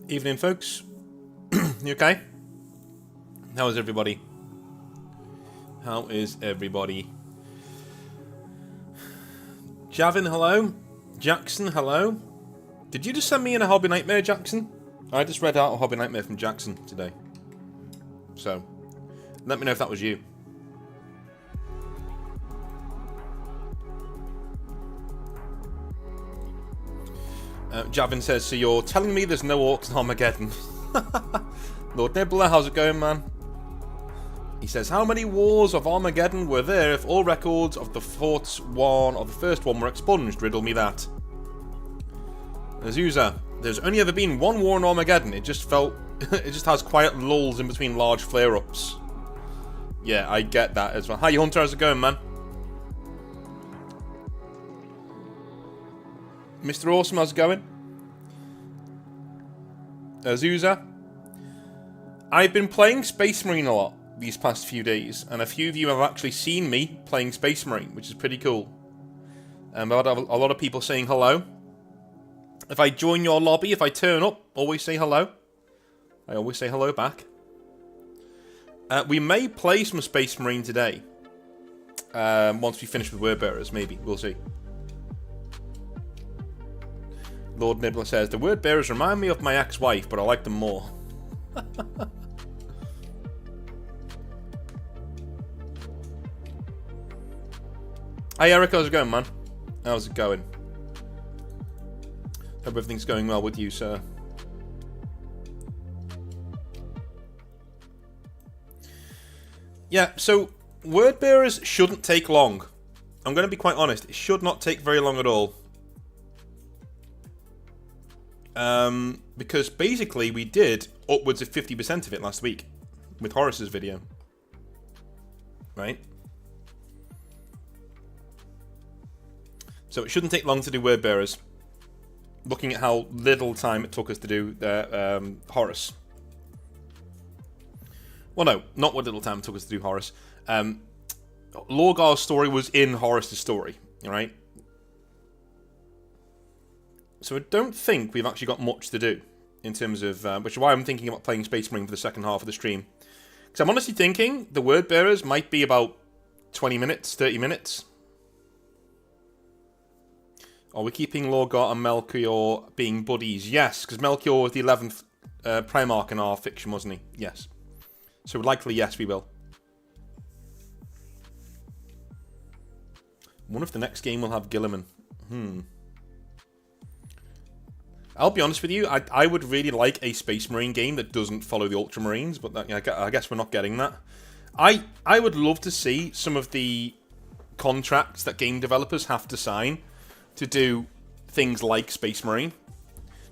Evening, folks. You okay? How is everybody? How is everybody? Javin, hello. Jackson, hello. Did you just send me in a Hobby Nightmare, Jackson? I just read out a Hobby Nightmare from Jackson today. So, let me know if that was you. Javin says, so you're telling me there's no orcs in Armageddon? Lord Nibbler, how's it going, man? He says, how many wars of Armageddon were there if all records of the first one were expunged? Riddle me that. Azusa, there's only ever been one war in Armageddon. It just has quiet lulls in between large flare-ups. Yeah, I get that as well. Hi, Hunter, how's it going, man? Mr. Awesome, how's it going? Azusa, I've been playing Space Marine a lot these past few days, and a few of you have actually seen me playing Space Marine, which is pretty cool. I've had a lot of people saying hello. If I join your lobby, if I turn up, always say hello. I always say hello back. We may play some Space Marine today. Once we finish with Word Bearers, maybe. We'll see. Lord Nibbler says, the Word Bearers remind me of my ex-wife, but I like them more. Hi Eric, how's it going, man? How's it going? Hope everything's going well with you, sir. Yeah, so Word Bearers shouldn't take long. I'm going to be quite honest, it should not take very long at all. Because basically we did upwards of 50% of it last week with Horace's video. Right? So it shouldn't take long to do Word Bearers. Looking at how little time it took us to do Horace. Well, no, not what little time it took us to do Horace. Logar's story was in Horace's story, right? So I don't think we've actually got much to do in terms of, which is why I'm thinking about playing Space Marine for the second half of the stream. Because I'm honestly thinking the Word Bearers might be about 20 minutes, 30 minutes. Are we keeping Logar and Melchior being buddies? Yes, because Melchior was the 11th Primarch in our fiction, wasn't he? Yes. So likely, yes, we will. I wonder if the next game will have Gilliman. I'll be honest with you, I would really like a Space Marine game that doesn't follow the Ultramarines, but I guess we're not getting that. I would love to see some of the contracts that game developers have to sign to do things like Space Marine.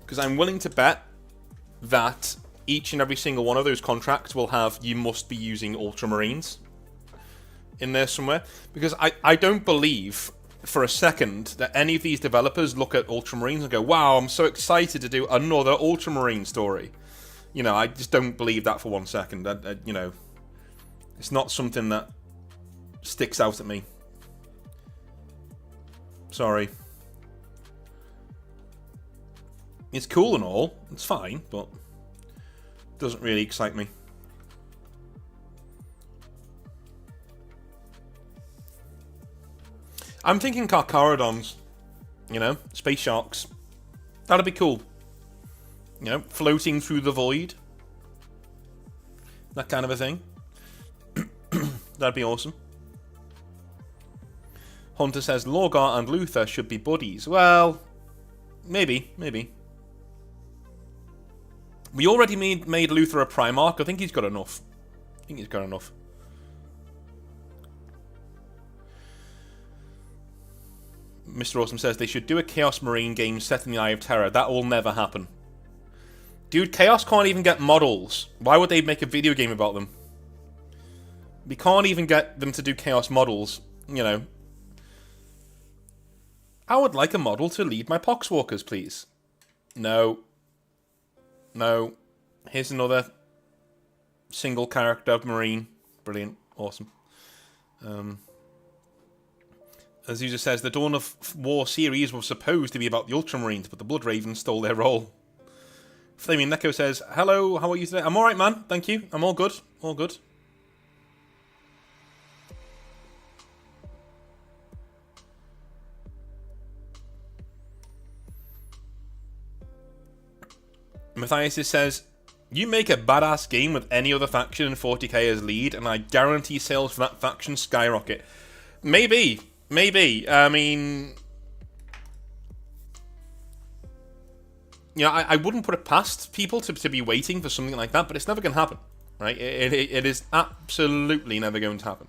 Because I'm willing to bet that each and every single one of those contracts will have, you must be using Ultramarines in there somewhere. Because I don't believe for a second that any of these developers look at Ultramarines and go, wow, I'm so excited to do another Ultramarine story. You know, I just don't believe that for 1 second. You know, it's not something that sticks out at me. Sorry. It's cool and all, it's fine, but it doesn't really excite me. I'm thinking Carcharodons, you know, space sharks. That'd be cool. You know, floating through the void. That kind of a thing. That'd be awesome. Hunter says Logar and Luther should be buddies. Well, maybe. We already made Luther a Primarch. I think he's got enough. Mr. Awesome says they should do a Chaos Marine game set in the Eye of Terror. That will never happen. Dude, Chaos can't even get models. Why would they make a video game about them? We can't even get them to do Chaos models, you know. I would like a model to lead my Poxwalkers, please. No. Here's another single character Marine. Brilliant. Awesome. Azusa says, the Dawn of War series was supposed to be about the Ultramarines, but the Blood Ravens stole their role. Flaming Neko says, hello, how are you today? I'm alright, man. Thank you. I'm all good. All good. Matthias says, you make a badass game with any other faction and 40k as lead, and I guarantee sales for that faction skyrocket. Maybe. Maybe. I mean... You know, I wouldn't put it past people to be waiting for something like that, but it's never going to happen, right? It is absolutely never going to happen.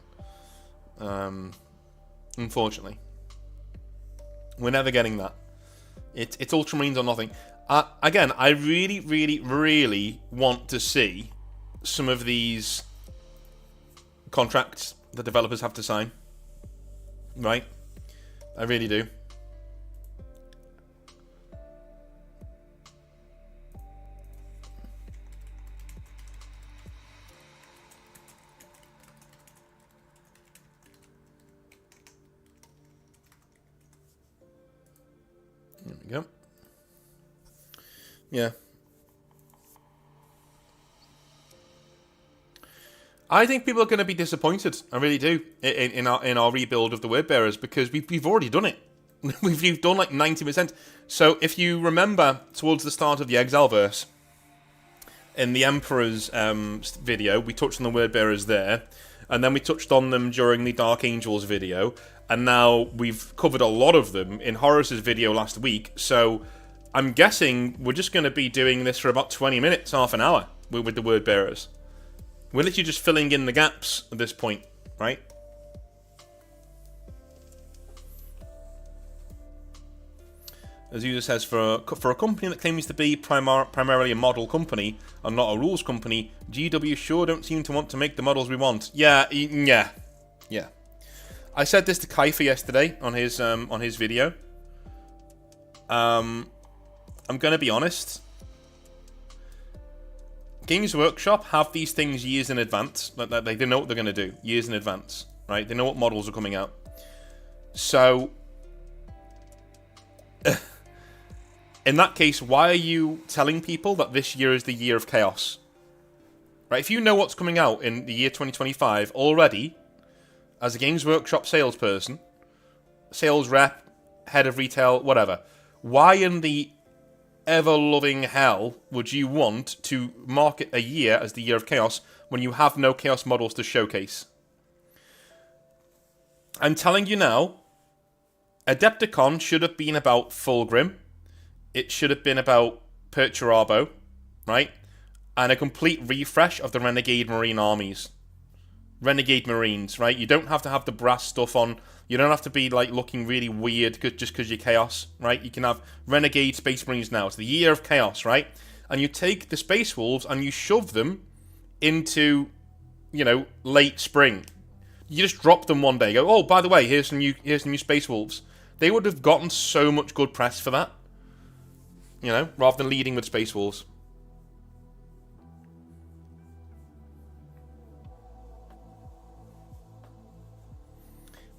Unfortunately. We're never getting that. It's Ultramarines or nothing. Again, I really, really, really want to see some of these contracts that developers have to sign. Right? I really do. There we go. Yeah. I think people are going to be disappointed. I really do in our rebuild of the Word Bearers, because we've already done it. we've done like 90%. So if you remember towards the start of the Exileverse, in the Emperor's video, we touched on the Word Bearers there, and then we touched on them during the Dark Angels video, and now we've covered a lot of them in Horus's video last week. So I'm guessing we're just going to be doing this for about 20 minutes, half an hour with the Word Bearers. We're literally just filling in the gaps at this point, right? As user says, for a company that claims to be primarily a model company and not a rules company, GW sure don't seem to want to make the models we want. Yeah. I said this to Kaifa yesterday on his video. I'm going to be honest. Games Workshop have these things years in advance. They know what they're going to do years in advance, right? They know what models are coming out. So, in that case, why are you telling people that this year is the year of chaos? Right? If you know what's coming out in the year 2025 already, as a Games Workshop salesperson, sales rep, head of retail, whatever, why in the ever-loving hell would you want to market a year as the year of chaos when you have no chaos models to showcase? I'm telling you now, Adepticon should have been about Fulgrim. It should have been about Perturabo, right? And a complete refresh of the Renegade Marine armies. Renegade Marines, right? You don't have to have the brass stuff on. You don't have to be like looking really weird just because you're chaos, right? You can have Renegade Space Marines now. It's the year of chaos, right? And you take the Space Wolves and you shove them into, you know, late spring. You just drop them one day. Go, oh, by the way, here's some new Space Wolves. They would have gotten so much good press for that, you know, rather than leading with Space Wolves.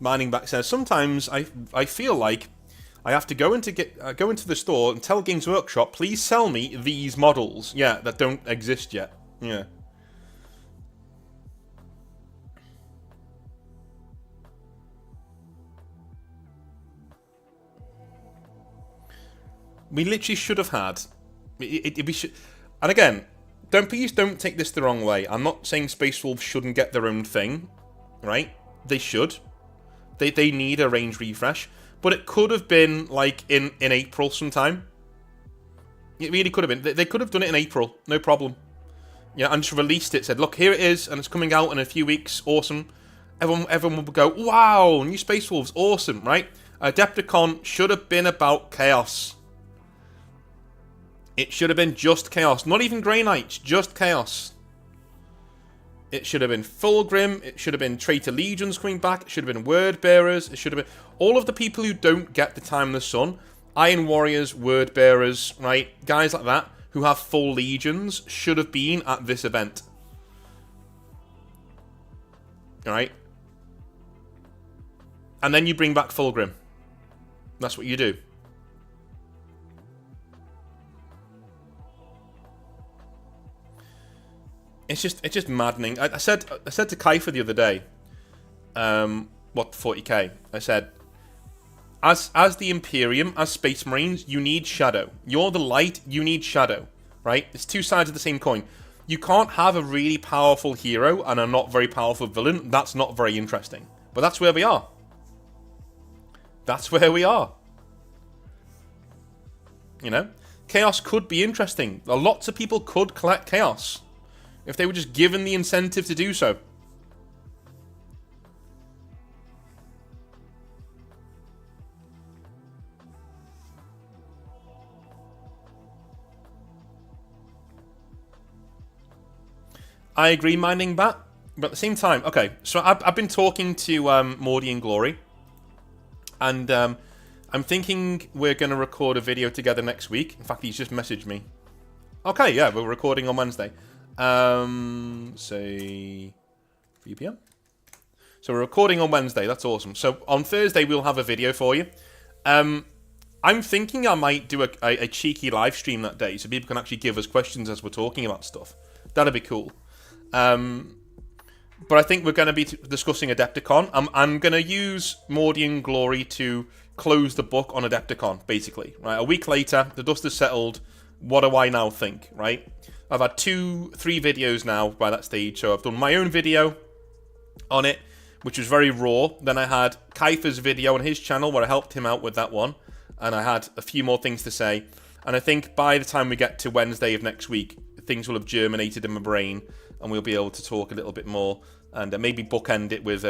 Mining Back says, sometimes I feel like I have to go into the store and tell Games Workshop, please sell me these models. Yeah, that don't exist yet. Yeah. We literally should have had. We should, and again, please don't take this the wrong way. I'm not saying Space Wolves shouldn't get their own thing, right? They should. They need a range refresh, but it could have been like in April sometime. It really could have been. They could have done it in April, no problem. Yeah, and just released it. Said, look, here it is, and it's coming out in a few weeks. Awesome. Everyone would go, wow, new Space Wolves, awesome, right? Adepticon should have been about chaos. It should have been just chaos, not even Grey Knights, just chaos. It should have been Fulgrim, it should have been Traitor Legions coming back, it should have been Word Bearers, it should have been all of the people who don't get the time in the sun, Iron Warriors, Word Bearers, right, guys like that, who have full legions, should have been at this event. Alright? And then you bring back Fulgrim. That's what you do. it's just maddening. I said to Kaifer the other day, what 40k? I said, as the Imperium, as Space Marines, you need shadow. You're the light, you need shadow, right? It's two sides of the same coin. You can't have a really powerful hero and a not very powerful villain. That's not very interesting. But that's where we are. That's where we are. You know? Chaos could be interesting. Lots of people could collect Chaos if they were just given the incentive to do so. I agree, Minding Bat, but at the same time, okay, so I've been talking to Mordy and Glory, and I'm thinking we're going to record a video together next week. In fact, he's just messaged me. Okay, yeah, we're recording on Wednesday. Say 3 p.m. So we're recording on Wednesday, that's awesome. So on Thursday, we'll have a video for you. I'm thinking I might do a cheeky live stream that day, so people can actually give us questions as we're talking about stuff. That'd be cool. But I think we're going to be discussing Adepticon. I'm going to use Mordy and Glory to close the book on Adepticon, basically. Right, a week later, the dust has settled. What do I now think, right? I've had 2-3 videos now by that stage. So I've done my own video on it, which was very raw. Then I had Kaifer's video on his channel where I helped him out with that one. And I had a few more things to say. And I think by the time we get to Wednesday of next week, things will have germinated in my brain, and we'll be able to talk a little bit more, and maybe bookend it with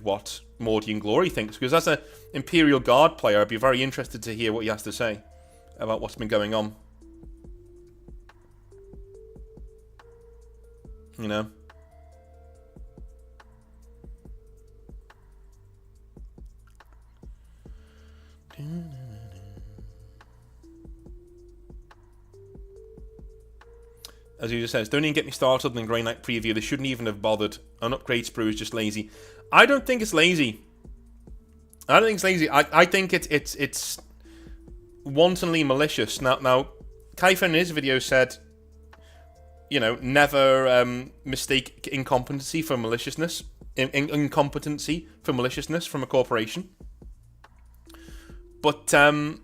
what Mordy and Glory thinks. Because as an Imperial Guard player, I'd be very interested to hear what he has to say about what's been going on. You know? As he just says, don't even get me started on the Grey Knight preview. They shouldn't even have bothered. An upgrade sprue is just lazy. I don't think it's lazy. I don't think it's lazy. I think it's wantonly malicious. Now, Kaifer in his video said, you know, never mistake incompetency for maliciousness. Incompetency for maliciousness from a corporation. But the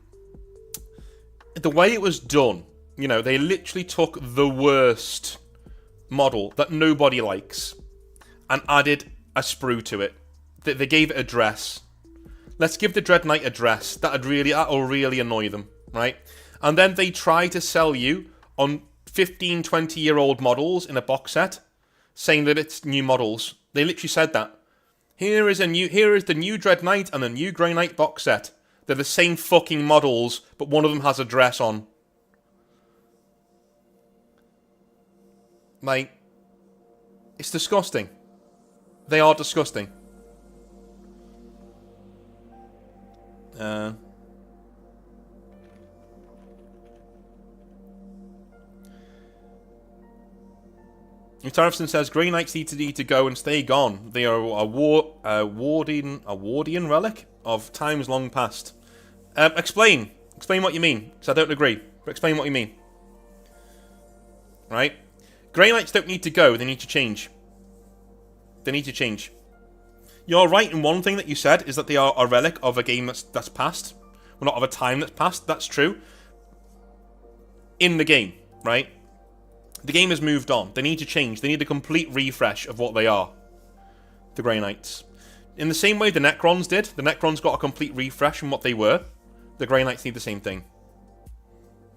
way it was done, you know, they literally took the worst model that nobody likes and added a sprue to it. They gave it a dress. Let's give the Dread Knight a dress. That'll really annoy them, right? And then they try to sell you on 15, 20-year-old models in a box set, saying that it's new models. They literally said that. Here is the new Dread Knight and the new Grey Knight box set. They're the same fucking models, but one of them has a dress on. Like, it's disgusting. They are disgusting. Tarifson says Grey Knights need to go and stay gone. They are a Wardian relic of times long past. Explain what you mean, because I don't agree. But explain what you mean. Right? Grey Knights don't need to go, they need to change. They need to change. You're right in one thing that you said, is that they are a relic of a game that's passed. Well, not of a time that's passed, that's true. In the game, right? The game has moved on. They need to change. They need a complete refresh of what they are. The Grey Knights. In the same way the Necrons did. The Necrons got a complete refresh from what they were. The Grey Knights need the same thing.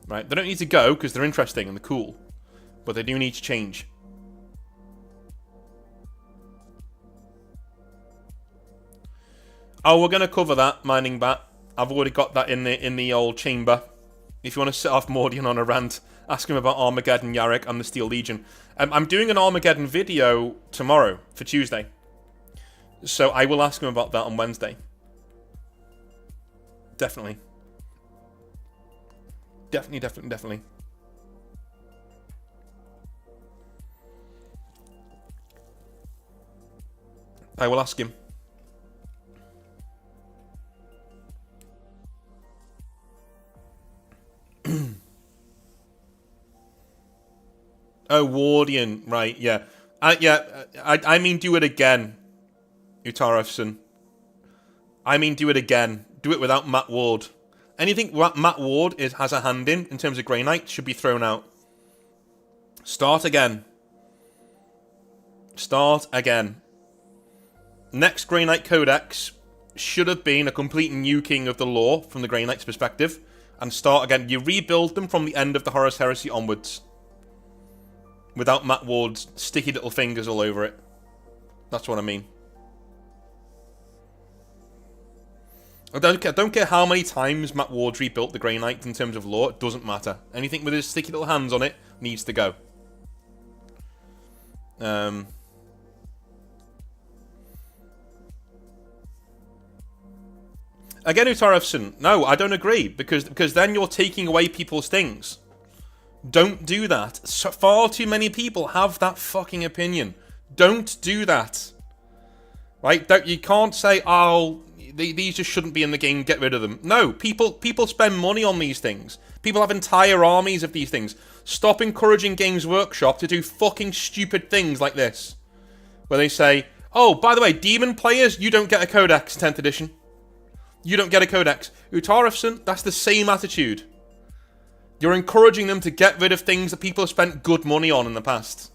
Right? They don't need to go because they're interesting and they're cool. But they do need to change. Oh, we're going to cover that, Mining Bat. I've already got that in the old chamber. If you want to set off Mordian on a rant, ask him about Armageddon, Yarrick, and the Steel Legion. I'm doing an Armageddon video tomorrow, for Tuesday. So I will ask him about that on Wednesday. Definitely. Definitely. I will ask him. Oh, Wardian. Right, yeah. I mean do it again, Utarefson. I mean do it again. Do it without Matt Ward. Anything Matt Ward has a hand in terms of Grey Knight should be thrown out. Start again. Start again. Next Grey Knight Codex should have been a complete nuking of the lore from the Grey Knight's perspective. And start again. You rebuild them from the end of the Horus Heresy onwards. Without Matt Ward's sticky little fingers all over it. That's what I mean. I don't care how many times Matt Ward's rebuilt the Grey Knight in terms of lore. It doesn't matter. Anything with his sticky little hands on it needs to go. Again, Utarefson, no, I don't agree, because then you're taking away people's things. Don't do that. Far too many people have that fucking opinion. Don't do that. Right? You can't say, oh, these just shouldn't be in the game, get rid of them. No, people spend money on these things. People have entire armies of these things. Stop encouraging Games Workshop to do fucking stupid things like this. Where they say, oh, by the way, Demon players, you don't get a Codex 10th edition. You don't get a Codex. Utarefson, that's the same attitude. You're encouraging them to get rid of things that people have spent good money on in the past.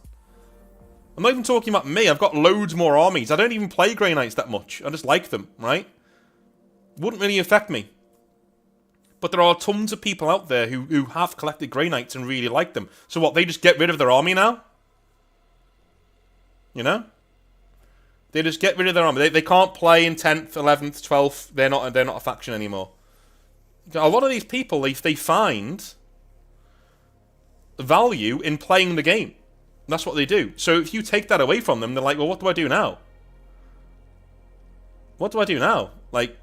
I'm not even talking about me. I've got loads more armies. I don't even play Grey Knights that much. I just like them, right? Wouldn't really affect me. But there are tons of people out there who have collected Grey Knights and really like them. So what, they just get rid of their army now? You know? They just get rid of their army. They can't play in 10th, 11th, 12th. They're not a faction anymore. A lot of these people, they find value in playing the game. That's what they do. So if you take that away from them, they're like, well, what do I do now? What do I do now? Like,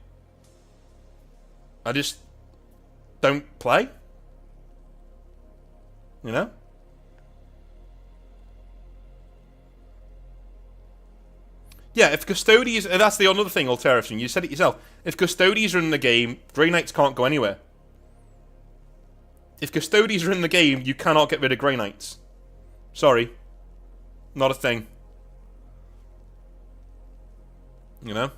I just don't play? You know? Yeah, if Custodies... That's the other thing, Alteration. You said it yourself. If Custodies are in the game, Grey Knights can't go anywhere. If Custodies are in the game, you cannot get rid of Grey Knights. Sorry. Not a thing. You know?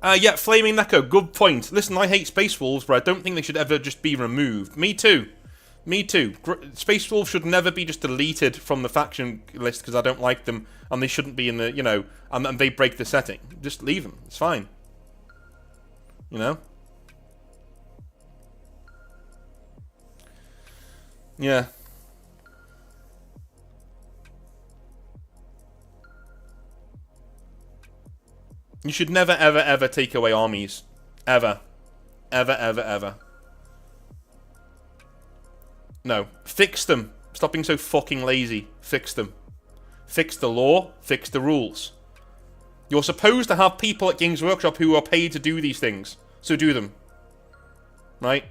Yeah, Flaming Neko, good point. Listen, I hate Space Wolves, but I don't think they should ever just be removed. Me too. Me too. Space Wolves should never be just deleted from the faction list because I don't like them, and they shouldn't be in the, you know, and they break the setting. Just leave them. It's fine. You know? Yeah. You should never, ever, ever take away armies. Ever. Ever, ever, ever. No. Fix them. Stop being so fucking lazy. Fix them. Fix the law. Fix the rules. You're supposed to have people at Games Workshop who are paid to do these things. So do them. Right?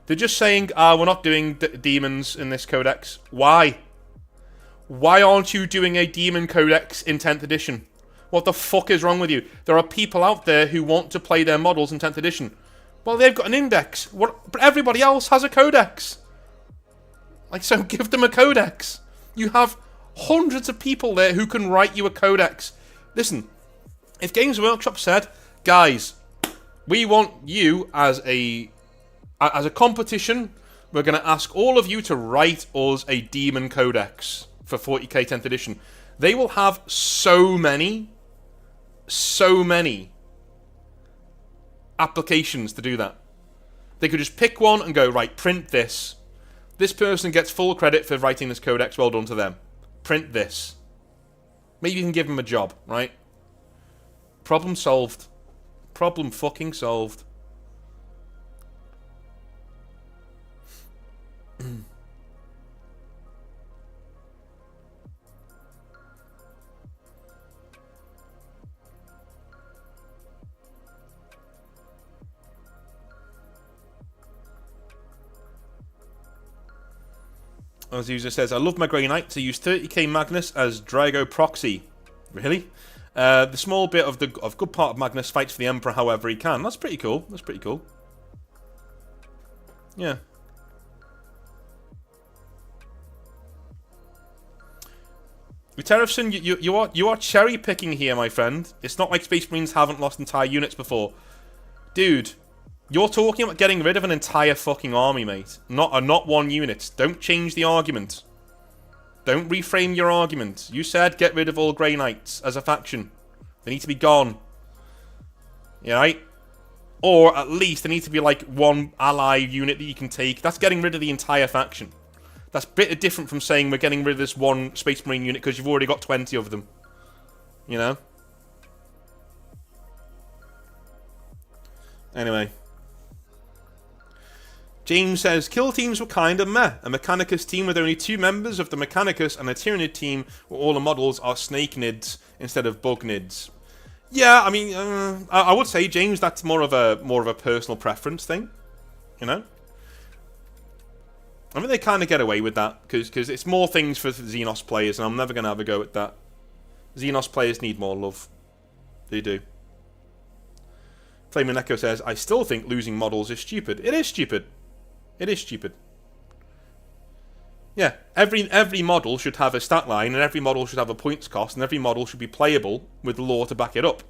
They're just saying, we're not doing demons in this codex. Why? Why aren't you doing a demon codex in 10th edition? What the fuck is wrong with you? There are people out there who want to play their models in 10th edition. Well, they've got an index. But everybody else has a codex. Like, so give them a codex. You have hundreds of people there who can write you a codex. Listen, if Games Workshop said, guys, we want you as a competition, we're going to ask all of you to write us a demon codex for 40k 10th edition. They will have so many applications to do that. They could just pick one and go, right, print this. This person gets full credit for writing this codex, well done to them. Print this. Maybe you can give them a job, right? Problem solved. Problem fucking solved. As the user says, I love my Grey Knight to use 30k Magnus as Drago proxy. Really? The small bit of good part of Magnus fights for the Emperor however he can. That's pretty cool. That's pretty cool. Yeah. Terrafson, you are cherry picking here, my friend. It's not like Space Marines haven't lost entire units before, dude. You're talking about getting rid of an entire fucking army, mate. Not one unit. Don't change the argument. Don't reframe your argument. You said get rid of all Grey Knights as a faction. They need to be gone. Yeah, right? Or at least there needs to be like one ally unit that you can take. That's getting rid of the entire faction. That's a bit different from saying we're getting rid of this one Space Marine unit because you've already got 20 of them. You know? Anyway. James says, kill teams were kinda meh. A Mechanicus team with only 2 members of the Mechanicus and a Tyranid team where all the models are snake nids instead of bug nids. Yeah, I mean, I would say, James, that's more of a personal preference thing. You know? I mean, they kind of get away with that, because it's more things for Xenos players, and I'm never going to have a go at that. Xenos players need more love. They do. Flaming Echo says, I still think losing models is stupid. It is stupid. It is stupid. Yeah, every model should have a stat line, and every model should have a points cost, and every model should be playable with lore to back it up.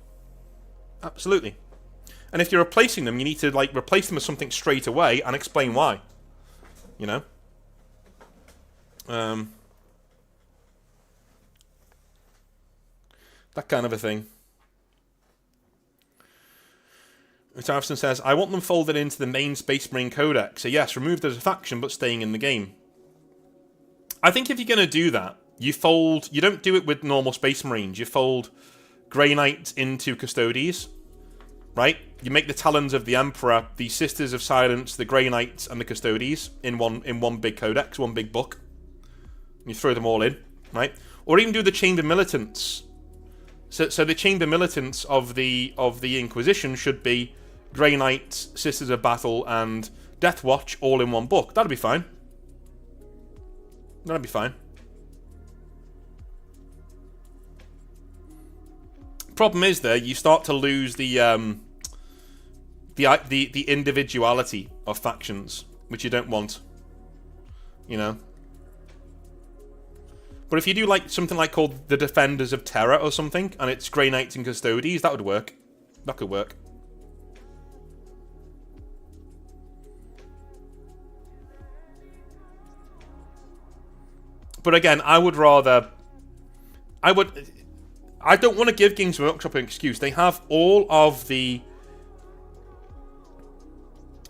Absolutely. And if you're replacing them, you need to like replace them with something straight away and explain why. You know? That kind of a thing. Tarfson says, I want them folded into the main Space Marine Codex. So yes, removed as a faction, but staying in the game. I think if you're going to do that, you don't do it with normal Space Marines. You fold Grey Knights into Custodes, right? You make the Talons of the Emperor, the Sisters of Silence, the Grey Knights, and the Custodes in one big codex, one big book. You throw them all in, right? Or even do the Chamber Militants. So the Chamber Militants of the Inquisition should be Grey Knights, Sisters of Battle, and Death Watch all in one book. That'd be fine. That'd be fine. Problem is, there you start to lose the individuality of factions, which you don't want. You know. But if you do like something like called the Defenders of Terror or something, and it's Grey Knights and Custodes, that would work. That could work. But again, I don't want to give Games Workshop an excuse. They have all of the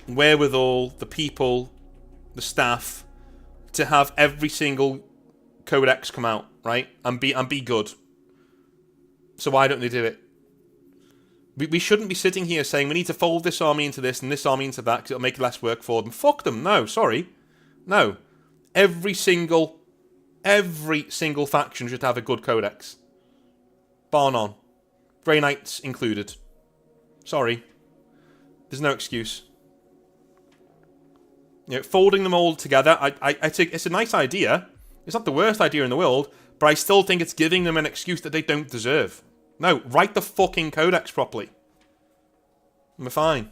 wherewithal, the people, the staff, to have every single codex come out, right? And be good. So why don't they do it? We shouldn't be sitting here saying we need to fold this army into this and this army into that because it'll make less work for them. Fuck them. No, sorry. No. Every single faction should have a good codex. Bar none. Grey Knights included. Sorry. There's no excuse. You know, folding them all together, I think it's a nice idea. It's not the worst idea in the world, but I still think it's giving them an excuse that they don't deserve. No, write the fucking codex properly. And we're fine.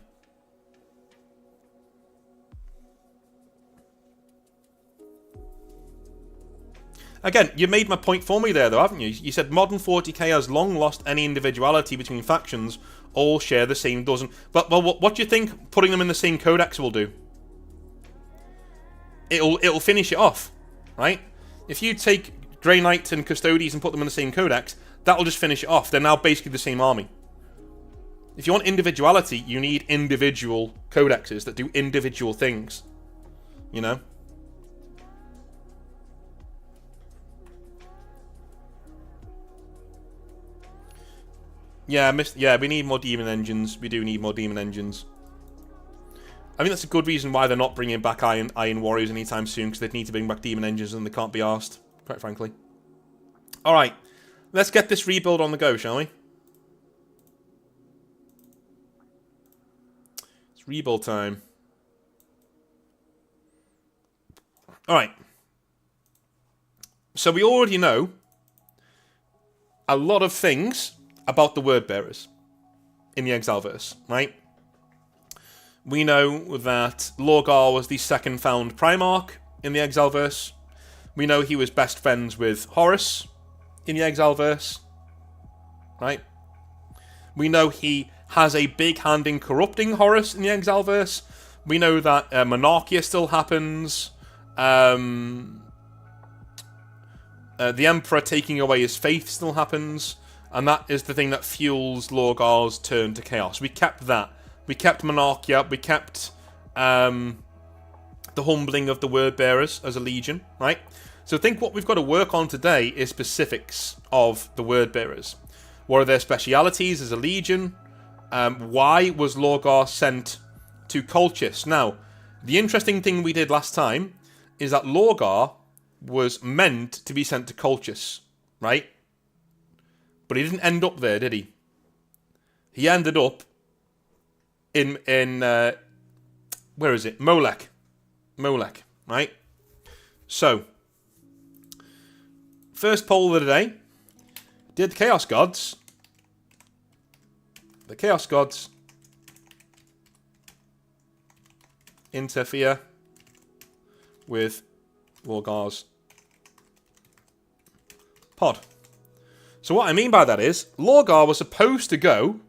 Again, you made my point for me there, though, haven't you? You said modern 40k has long lost any individuality between factions, all share the same dozen. But well, what do you think putting them in the same codex will do? It'll finish it off, right? If you take Grey Knights and Custodes and put them in the same codex, that'll just finish it off. They're now basically the same army. If you want individuality, you need individual codexes that do individual things. You know? Yeah, we need more demon engines. We do need more demon engines. I think that's a good reason why they're not bringing back Iron Warriors anytime soon, because they need to bring back demon engines and they can't be arsed, quite frankly. Alright, let's get this rebuild on the go, shall we? It's rebuild time. Alright. So we already know a lot of things about the word bearers in the Exileverse, right? We know that Logar was the second found Primarch in the Exileverse. We know he was best friends with Horus. in the Exileverse, right? We know he has a big hand in corrupting Horus in the Exileverse. We know that Monarchia still happens. The Emperor taking away his faith still happens. And that is the thing that fuels Logar's turn to chaos. We kept that. We kept Monarchia. We kept the humbling of the word bearers as a legion, right? So I think what we've got to work on today is specifics of the word bearers. What are their specialities as a legion? Why was Logar sent to Colchis? Now, the interesting thing we did last time is that Logar was meant to be sent to Colchis, right? But he didn't end up there, did he? He ended up in where is it? Molech, right? So, first poll of the day: did the Chaos Gods interfere with Logar's pod? So what I mean by that is, Logar was supposed to go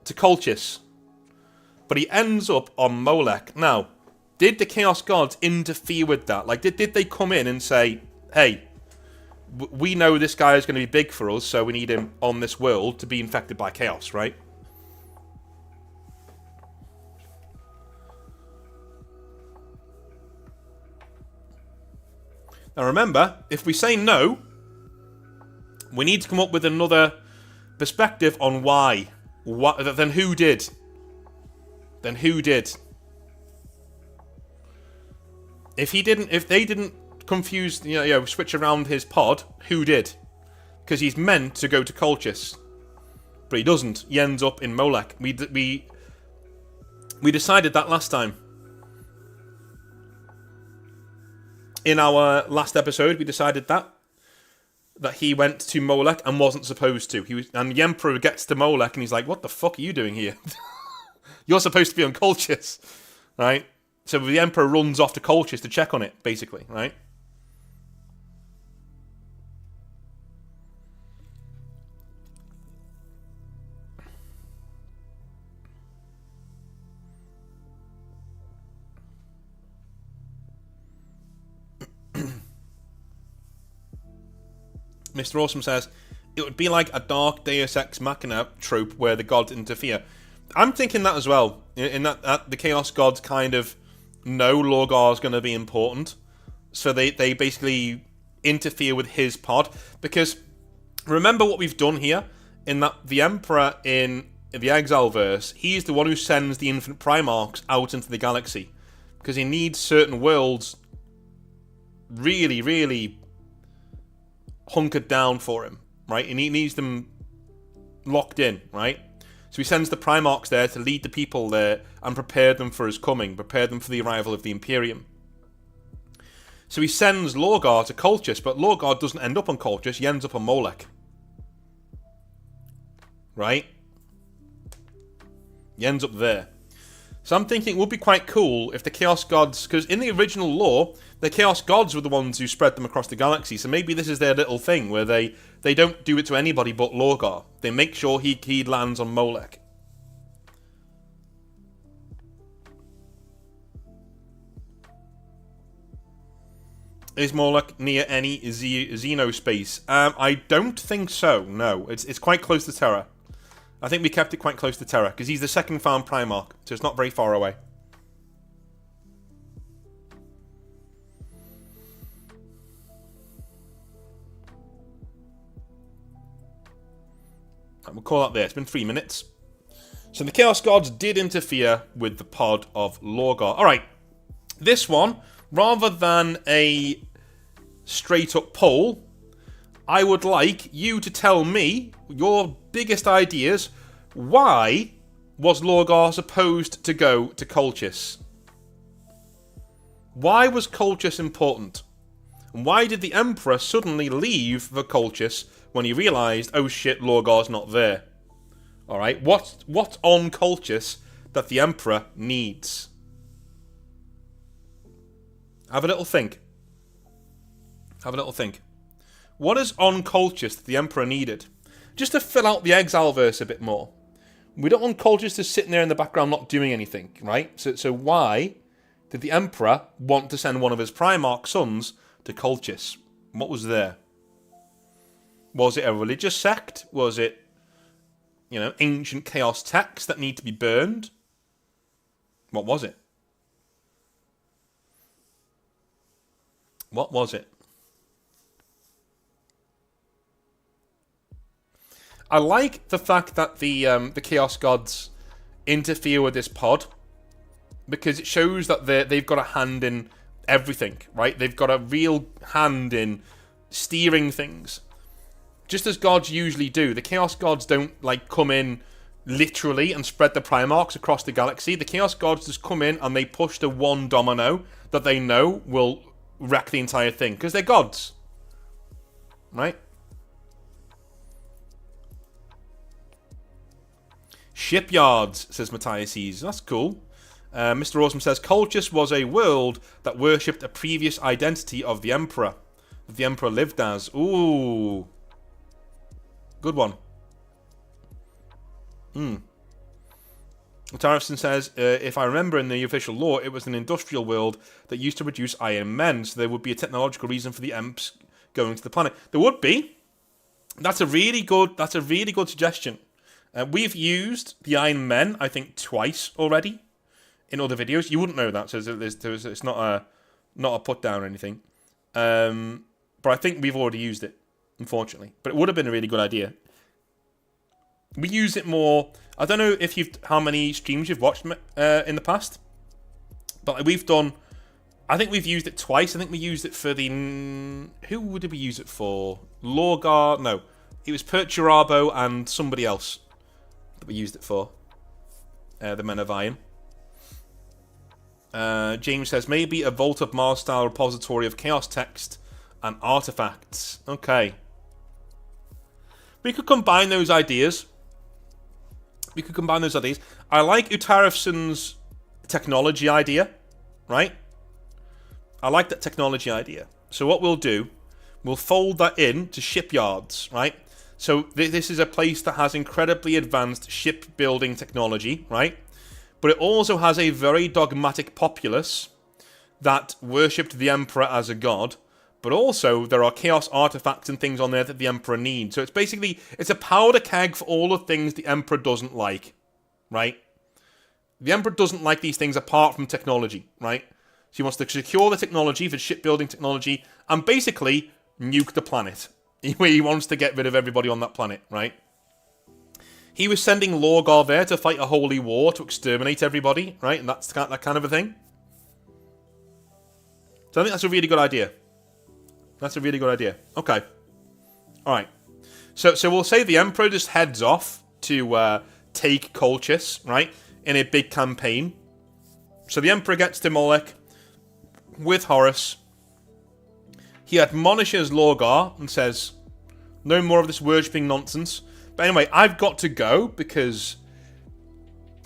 to Colchis, but he ends up on Molech. Now, did the Chaos Gods interfere with that? Like, did they come in and say, hey, we know this guy is going to be big for us, so we need him on this world to be infected by chaos, right? Now remember, if we say no, we need to come up with another perspective on why. Then who did? If they didn't confuse, switch around his pod, who did? Because he's meant to go to Colchis, but he doesn't. He ends up in Molech. We decided that last time. In our last episode, we decided that he went to Molech and wasn't supposed to. And the Emperor gets to Molech and he's like, "What the fuck are you doing here? You're supposed to be on Colchis, right?" So the Emperor runs off to Colchis to check on it, basically, right? Mr. Awesome says, it would be like a dark Deus Ex Machina trope where the gods interfere. I'm thinking that as well. In that the Chaos Gods kind of know Logar's going to be important. So they basically interfere with his pod. Because remember what we've done here? In that the Emperor in the Exileverse, he's the one who sends the Infinite Primarchs out into the galaxy. Because he needs certain worlds really, really hunkered down for him, right? And he needs them locked in, right? So he sends the Primarchs there to lead the people there and prepare them for his coming, prepare them for the arrival of the Imperium. So he sends Logar to Colchis, but Logar doesn't end up on Colchis, he ends up on Molech. Right? He ends up there. So I'm thinking it would be quite cool if the Chaos Gods, because in the original lore, the Chaos Gods were the ones who spread them across the galaxy, so maybe this is their little thing, where they don't do it to anybody but Logar. They make sure he lands on Molech. Is Molech near any Xenospace? I don't think so, no. It's quite close to Terra. I think we kept it quite close to Terra, because he's the second farm Primarch, so it's not very far away. We'll call that there. It's been 3 minutes. So the Chaos Gods did interfere with the pod of Logar. Alright, this one, rather than a straight-up poll, I would like you to tell me your biggest ideas. Why was Logar supposed to go to Colchis? Why was Colchis important? And why did the Emperor suddenly leave for Colchis when he realised, oh shit, Logar's not there? Alright, what's on Colchis that the Emperor needs? Have a little think. What is on Colchis that the Emperor needed? Just to fill out the exile verse a bit more. We don't want Colchis just sitting there in the background not doing anything, right? So why did the Emperor want to send one of his Primarch sons to Colchis? What was there? Was it a religious sect? Was it, ancient chaos texts that need to be burned? What was it? What was it? I like the fact that the Chaos Gods interfere with this pod, because it shows that they've got a hand in everything, right? They've got a real hand in steering things. Just as gods usually do. The Chaos Gods don't, come in literally and spread the Primarchs across the galaxy. The Chaos Gods just come in and they push the one domino that they know will wreck the entire thing. Because they're gods. Right? Shipyards, says Matthias. That's cool. Mr. Awesome says, Colchis was a world that worshipped a previous identity of the Emperor. That the Emperor lived as. Ooh. Good one. Tarifson says, if I remember in the official lore, it was an industrial world that used to produce Iron Men, so there would be a technological reason for the Emps going to the planet. There would be. That's a really good suggestion. We've used the Iron Men, I think, twice already in other videos. You wouldn't know that, so it's not a put down or anything. But I think we've already used it, unfortunately. But it would have been a really good idea. We use it more. I don't know if how many streams you've watched in the past, but we've done. I think we've used it twice. I think we used it for the. Who would we use it for? Logar? No, it was Perturabo and somebody else that we used it for. The Men of Iron. James says, maybe a Vault of Mars style repository of chaos text and artifacts. Okay. We could combine those ideas. I like Utarifson's technology idea, right? I like that technology idea. So what we'll do, we'll fold that in to shipyards, right? So this is a place that has incredibly advanced shipbuilding technology, right? But it also has a very dogmatic populace that worshipped the Emperor as a god. But also, there are chaos artifacts and things on there that the Emperor needs. So it's a powder keg for all the things the Emperor doesn't like, right? The Emperor doesn't like these things apart from technology, right? So he wants to secure the technology for shipbuilding technology and basically nuke the planet. He wants to get rid of everybody on that planet, right? He was sending Logar there to fight a holy war to exterminate everybody, right? And that's that kind of a thing. So I think that's a really good idea. Okay. Alright. So we'll say the Emperor just heads off to take Colchis, right? In a big campaign. So the Emperor gets to Molech with Horus. He admonishes Logar and says, no more of this worshipping nonsense. But anyway, I've got to go because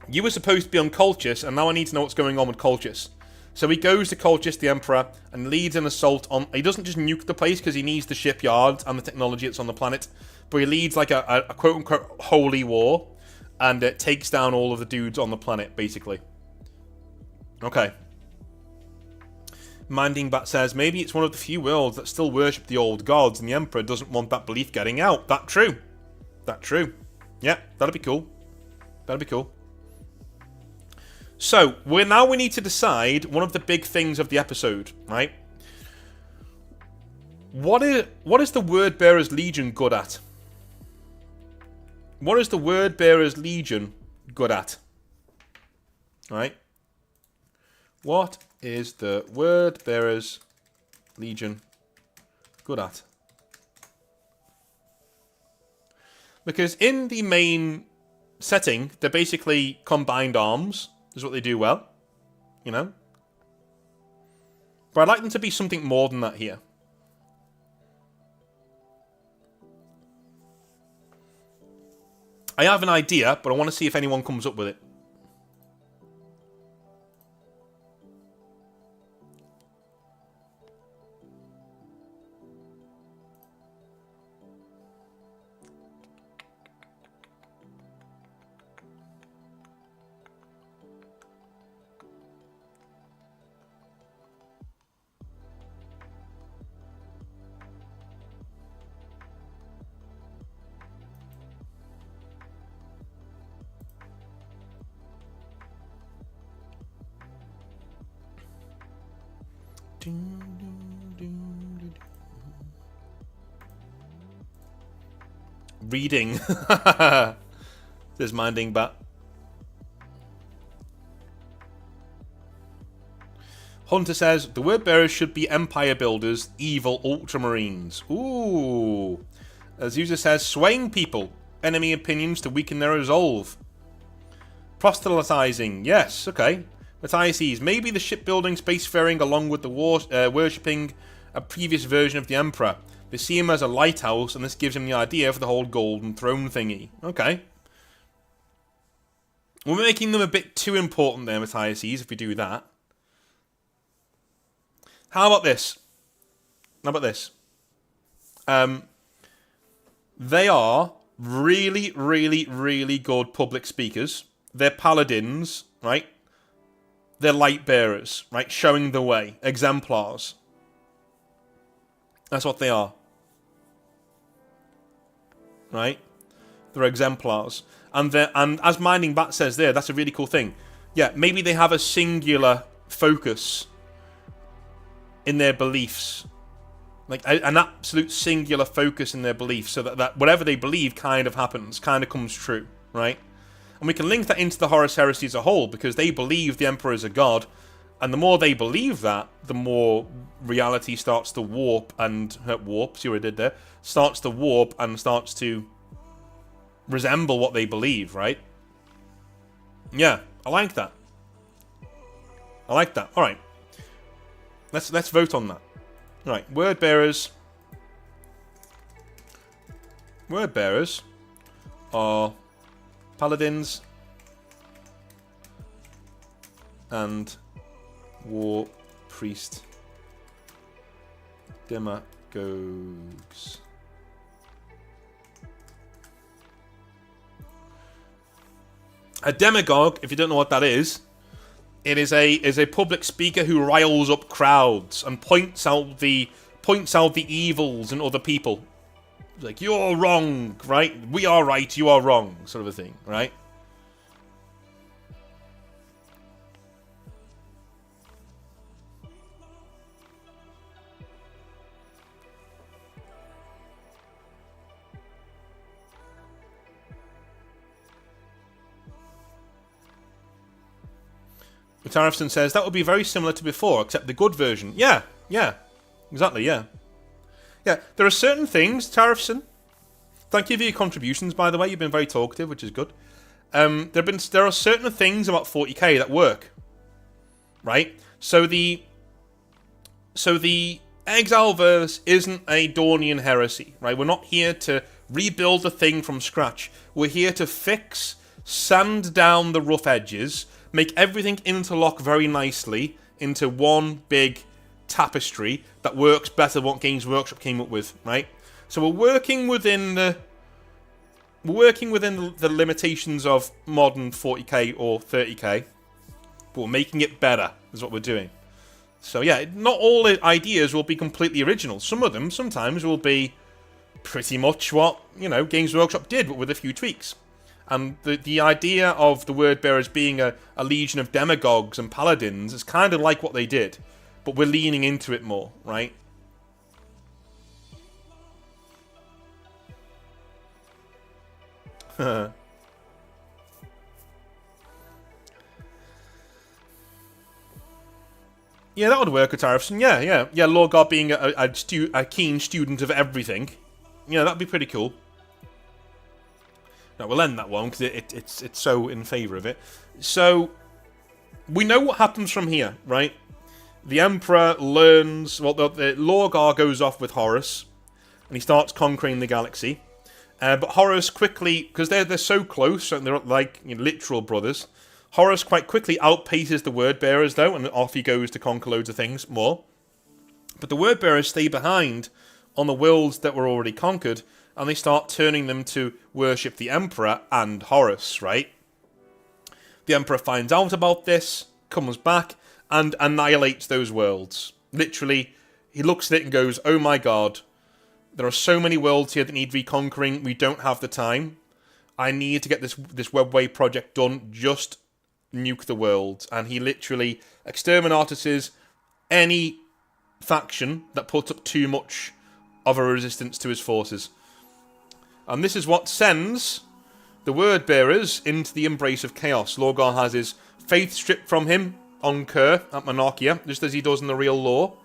you were supposed to be on Colchis and now I need to know what's going on with Colchis. So he goes to Colchis, the Emperor, and leads an assault on... He doesn't just nuke the place because he needs the shipyards and the technology that's on the planet, but he leads like a quote-unquote holy war, and it takes down all of the dudes on the planet, basically. Okay. Minding Bat says, maybe it's one of the few worlds that still worship the old gods, and the Emperor doesn't want that belief getting out. That true. Yeah, that'd be cool. So, we need to decide one of the big things of the episode, right? What is the Word-Bearer's Legion good at? What is the Word-Bearer's Legion good at? Right? What is the Word-Bearer's Legion good at? Because in the main setting, they're basically combined arms. Is what they do well, you know? But I'd like them to be something more than that here. I have an idea, but I want to see if anyone comes up with it. Reading. There's Minding Bat. Hunter says, the word bearers should be empire builders, evil ultramarines. Ooh. As user says, swaying people, enemy opinions to weaken their resolve. Proselytizing, yes, okay. Matthias, maybe the shipbuilding, spacefaring, along with the worshipping a previous version of the Emperor. They see him as a lighthouse, and this gives him the idea for the whole golden throne thingy. Okay. We're making them a bit too important there, Matthias, if we do that. How about this? They are really, really, really good public speakers. They're paladins, right? They're light bearers, right? Showing the way. Exemplars. That's what they are. Right? They're exemplars. And as Minding Bat says there, that's a really cool thing. Yeah, maybe they have a singular focus in their beliefs. Like, an absolute singular focus in their beliefs, so that whatever they believe kind of happens, kind of comes true, right? And we can link that into the Horus Heresy as a whole, because they believe the Emperor is a god, and the more they believe that, the more reality starts to warp and... see what I did there? Starts to warp and starts to resemble what they believe, right? Yeah, I like that. Alright. Let's vote on that. Right, word bearers. Word bearers are paladins and war priest demagogues. A demagogue, if you don't know what that is, it is a public speaker who riles up crowds and points out the evils in other people. Like, you're wrong, right? We are right, you are wrong, sort of a thing, right? Tarifson says, that would be very similar to before, except the good version. Yeah, exactly, yeah. Yeah, there are certain things, Tarifson. Thank you for your contributions, by the way. You've been very talkative, which is good. There are certain things about 40k that work, right? So the Exile verse isn't a Dornian heresy, right? We're not here to rebuild the thing from scratch. We're here to fix, sand down the rough edges, make everything interlock very nicely into one big tapestry that works better than what Games Workshop came up with, right? So we're working within the limitations of modern 40k or 30k, but we're making it better, is what we're doing. So yeah, not all the ideas will be completely original. Some of them, sometimes, will be pretty much what, Games Workshop did, but with a few tweaks. And the idea of the word bearers being a legion of demagogues and paladins is kind of like what they did, but we're leaning into it more, right? Yeah, that would work with Tarifson. Yeah. Logar being a keen student of everything. Yeah, that'd be pretty cool. No, we'll end that one because it's so in favour of it. So we know what happens from here, right? The Emperor learns. Well, the Logar goes off with Horus, and he starts conquering the galaxy. But Horus quickly, because they're so close, and they're like literal brothers. Horus quite quickly outpaces the word bearers though, and off he goes to conquer loads of things more. But the word bearers stay behind on the worlds that were already conquered, and they start turning them to worship the Emperor and Horus, right? The Emperor finds out about this, comes back, and annihilates those worlds. Literally, he looks at it and goes, oh my god, there are so many worlds here that need reconquering, we don't have the time. I need to get this Webway project done, just nuke the world. And he literally exterminates any faction that puts up too much of a resistance to his forces. And this is what sends the word bearers into the embrace of chaos. Logar has his faith stripped from him on Kerr at Monarchia, just as he does in the real lore.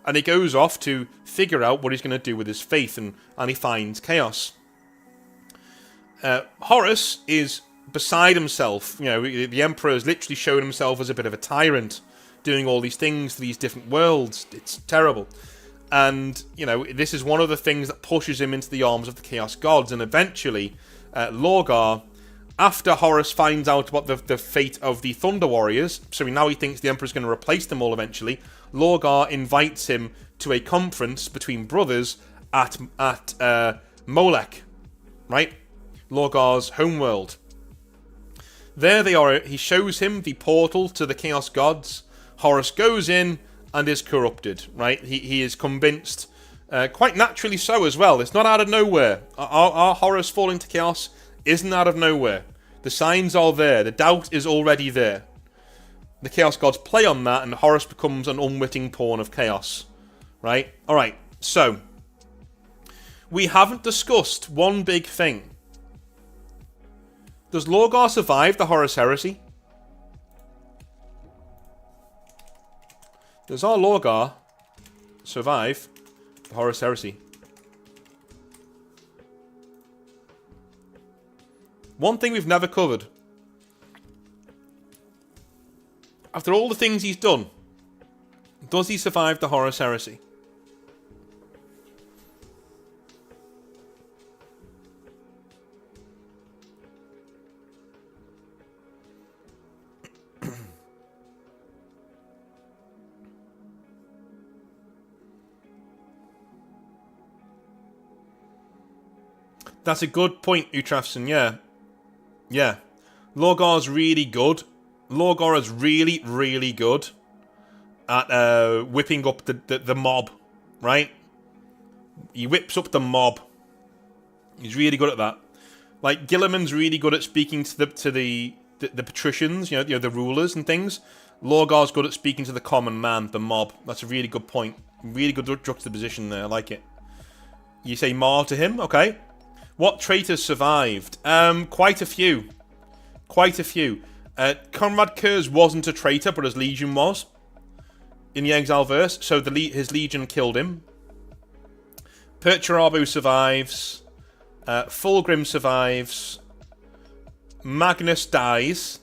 And he goes off to figure out what he's going to do with his faith, and he finds chaos. Horus is beside himself. You know, the Emperor has literally shown himself as a bit of a tyrant, doing all these things to these different worlds. It's terrible. And, you know, this is one of the things that pushes him into the arms of the Chaos Gods. And eventually, Logar, after Horus finds out about the fate of the Thunder Warriors, so now he thinks the Emperor's going to replace them all eventually, Logar invites him to a conference between brothers at Molech, right? Logar's homeworld. There they are. He shows him the portal to the Chaos Gods. Horus goes in and is corrupted, right? He is convinced, quite naturally so as well. It's not out of nowhere. Our Horus falling to chaos isn't out of nowhere. The signs are there. The doubt is already there. The Chaos Gods play on that, and Horus becomes an unwitting pawn of chaos, right? Alright, so we haven't discussed one big thing. Does Logar survive the Horus heresy? Does our Logar survive the Horus heresy? One thing we've never covered. After all the things he's done, does he survive the Horus heresy? That's a good point, Utrafson, yeah. Yeah. Logar's really good. Logar is really, really good at whipping up the mob, right? He whips up the mob. He's really good at that. Like, Gilliman's really good at speaking to the patricians, you know, the rulers and things. Logar's good at speaking to the common man, the mob. That's a really good point. Really good juxtaposition there. I like it. You say Mar to him? Okay. What traitors survived? Quite a few. Quite a few. Conrad Kurz wasn't a traitor, but his legion was. In the Exile verse, so his legion killed him. Perturabo survives. Fulgrim survives. Magnus dies.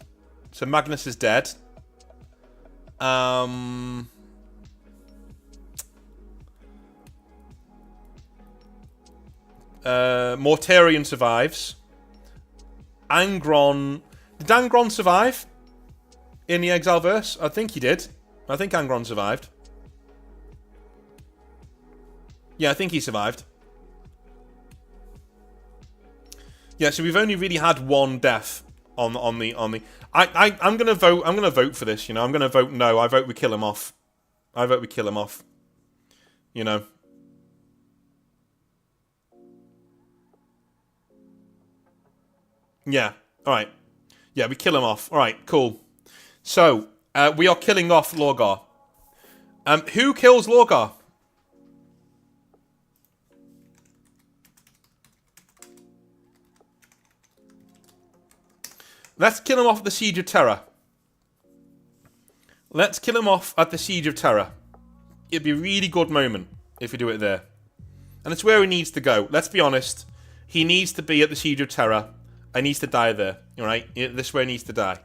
So Magnus is dead. Mortarion survives. Angron... Did Angron survive in the Exile verse? I think he did. I think Angron survived. Yeah, I think he survived. Yeah, so we've only really had one death on the. I'm gonna vote. I'm gonna vote for this. You know, I'm gonna vote no. I vote we kill him off. I vote we kill him off. You know. Yeah. All right. Yeah, we kill him off. All right, cool. So, we are killing off Logar. Who kills Logar? Let's kill him off at the Siege of Terra. Let's kill him off at the Siege of Terra. It'd be a really good moment if we do it there. And it's where he needs to go. Let's be honest. He needs to be at the Siege of Terra. He needs to die there. Alright? This is where he needs to die.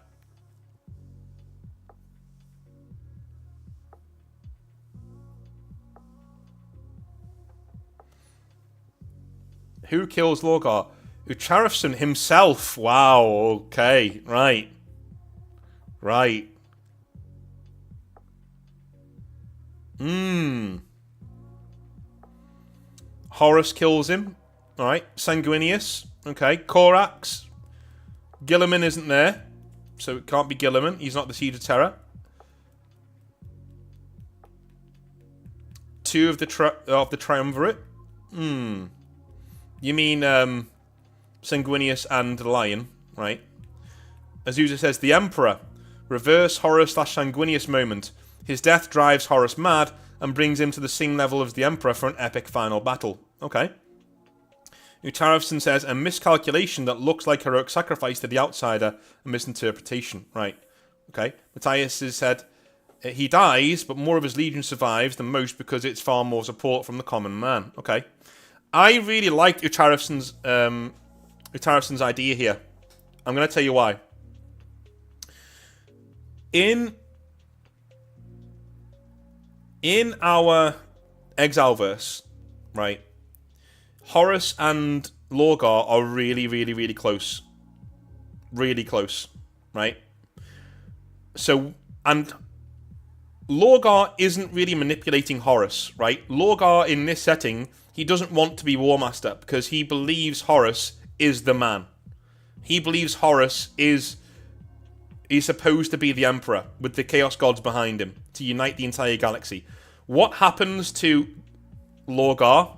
Who kills Logar? Ucharifson himself. Wow, okay. Right. Right. Horus kills him. Alright. Sanguinius. Okay. Corax. Gilliman isn't there. So it can't be Gilliman. He's not the Siege of Terra. Two of the Triumvirate. You mean Sanguinius and the Lion, right? Azusa says, the Emperor. Reverse Horus / Sanguinius moment. His death drives Horus mad, and brings him to the same level as the Emperor for an epic final battle. Okay. Utarevson says, a miscalculation that looks like heroic sacrifice to the outsider, a misinterpretation. Right. Okay. Matthias has said, he dies, but more of his legion survives than most because it's far more support from the common man. Okay. I really liked Utarevson's idea here. I'm going to tell you why. In our Exileverse, right, Horus and Logar are really, really, really close. Really close, right? So, and Logar isn't really manipulating Horus, right? Logar, in this setting, he doesn't want to be War Master because he believes Horus is the man. He believes Horus is supposed to be the Emperor with the Chaos Gods behind him to unite the entire galaxy. What happens to Logar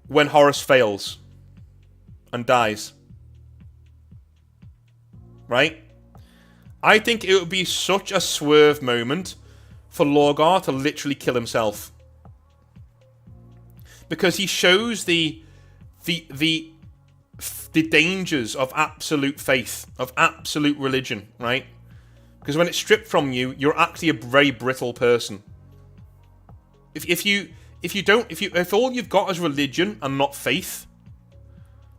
when Horus fails and dies? Right? I think it would be such a swerve moment for Logar to literally kill himself. Because he shows the dangers of absolute faith, of absolute religion, right? Because when it's stripped from you, you're actually a very brittle person. If all you've got is religion and not faith,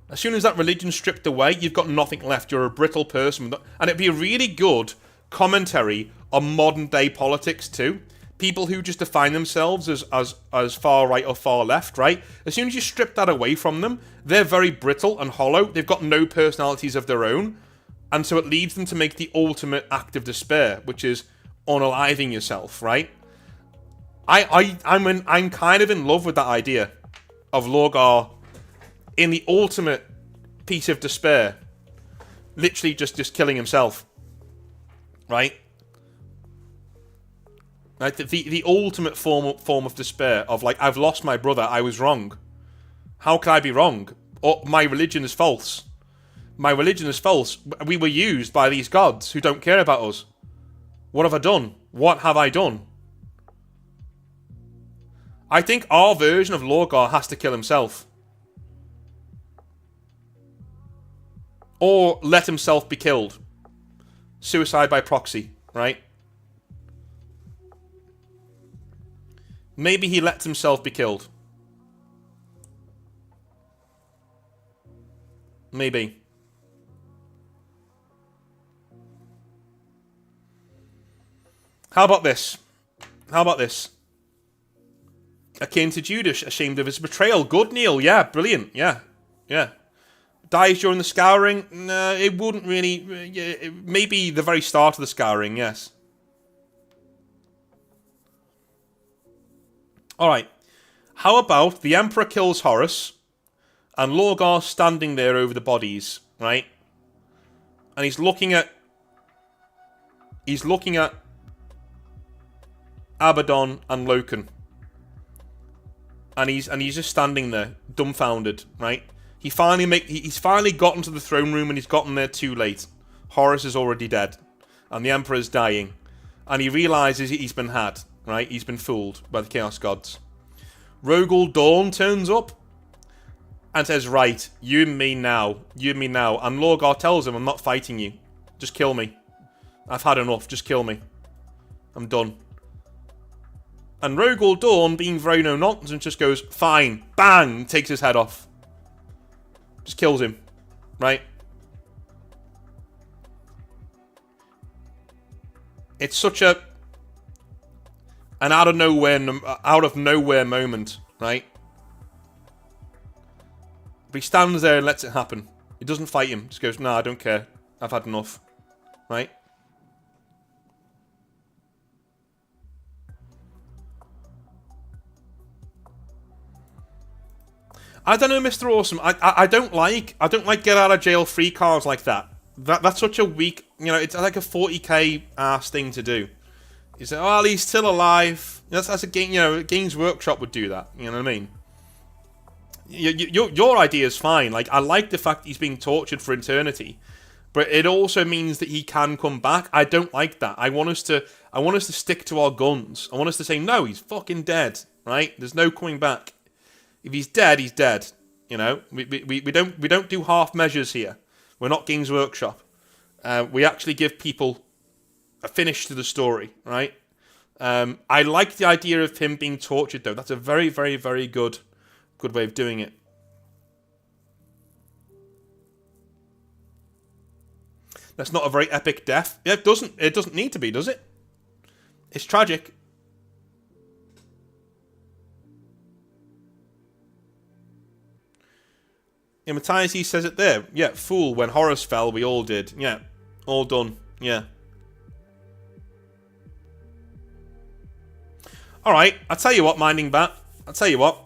as soon as that religion's stripped away, you've got nothing left. You're a brittle person, and it'd be a really good commentary on modern day politics too. People who just define themselves as far right or far left, right? As soon as you strip that away from them, they're very brittle and hollow. They've got no personalities of their own. And so it leads them to make the ultimate act of despair, which is unaliving yourself, right? I'm kind of in love with that idea of Logar in the ultimate piece of despair, literally just killing himself, right? Like the ultimate form of despair of like, I've lost my brother, I was wrong. How can I be wrong? Or my religion is false. My religion is false. We were used by these gods who don't care about us. What have I done? What have I done? I think our version of Logar has to kill himself. Or let himself be killed. Suicide by proxy, right? Maybe he lets himself be killed. Maybe. How about this? How about this? Akin to Judas, ashamed of his betrayal. Good, Neil. Yeah, brilliant. Yeah. Yeah. Dies during the scouring? No, it wouldn't really... Maybe the very start of the scouring, yes. Alright. How about the Emperor kills Horus, and Logar standing there over the bodies, right? And he's looking at Abaddon and Loken. And he's just standing there, dumbfounded, right? He's finally gotten to the throne room and he's gotten there too late. Horus is already dead. And the Emperor's dying. And he realizes he's been had, right? He's been fooled by the Chaos Gods. Rogel Dawn turns up and says, right, you and me now. You and me now. And Logar tells him, I'm not fighting you. Just kill me. I've had enough. Just kill me. I'm done. And Rogel Dawn, being very no-nonsense, just goes, fine. Bang! Takes his head off. Just kills him. Right? It's such an out of nowhere moment, right? But he stands there and lets it happen. He doesn't fight him. Just goes, nah, I don't care. I've had enough. Right? I don't know, Mr. Awesome. I don't like get out of jail free cards like that. That's such a weak, it's like a 40k ass thing to do. You say, oh, he's still alive. That's a game, Games Workshop would do that. You know what I mean? Your idea is fine. Like, I like the fact he's being tortured for eternity, but it also means that he can come back. I don't like that. I want us to I want us to stick to our guns. I want us to say, no, he's fucking dead, right? There's no coming back. If he's dead, he's dead. You know, we don't do half measures here. We're not Games Workshop. We actually give people a finish to the story, right? I like the idea of him being tortured, though. That's a very, very, very good way of doing it. That's not a very epic death. It doesn't need to be, does it? It's tragic. Yeah, Matthias, he says it there. Yeah, fool, when Horus fell, we all did. Yeah, all done. Yeah. Alright, I'll tell you what, Minding Bat. I'll tell you what.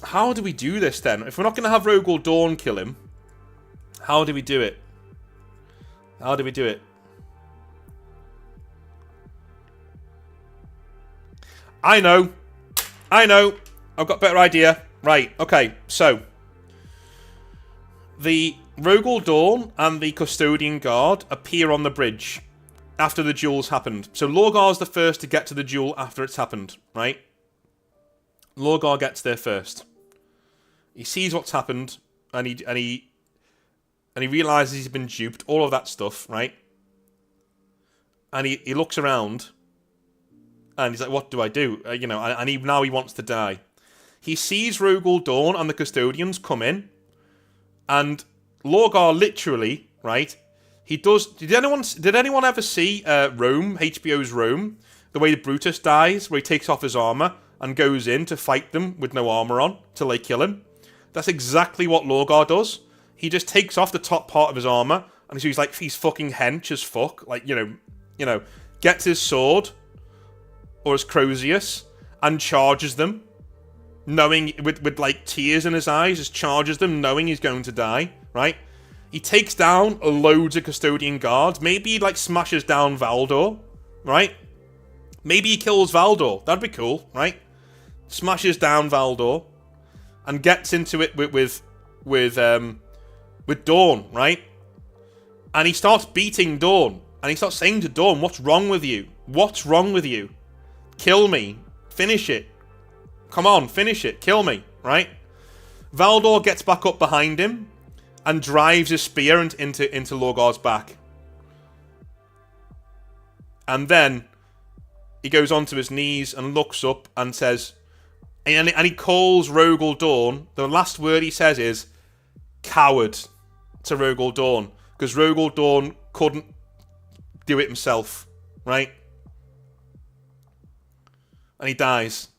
How do we do this then? If we're not going to have Rogel Dawn kill him, how do we do it? How do we do it? I know. I've got a better idea. Right, okay, so the Rogel Dawn and the Custodian Guard appear on the bridge after the duel's happened. So Logar's the first to get to the duel after it's happened, right? Logar gets there first. He sees what's happened, and he realizes he's been duped. All of that stuff, right? And he looks around, and he's like, "What do I do?" And now he wants to die. He sees Rogel Dawn and the Custodians come in, and Logar literally, right? He does. Did anyone ever see Rome, HBO's Rome? The way Brutus dies, where he takes off his armor and goes in to fight them with no armor on till they kill him. That's exactly what Logar does. He just takes off the top part of his armor, and he's like, he's fucking hench as fuck. Like, you know, gets his sword, or his Crozius, and charges them, knowing, with like tears in his eyes, just charges them, knowing he's going to die, right? He takes down loads of Custodian Guards. Maybe he, like, smashes down Valdor, right? Maybe he kills Valdor. That'd be cool, right? Smashes down Valdor and gets into it with Dawn, right? And he starts beating Dawn, and he starts saying to Dawn, "What's wrong with you? What's wrong with you? Kill me. Finish it. Come on, finish it. Kill me," right? Valdor gets back up behind him and drives his spear into Logar's back. And then he goes onto his knees and looks up and says, and he calls Rogel Dawn. The last word he says is "coward" to Rogel Dawn, because Rogel Dawn couldn't do it himself, right? And he dies.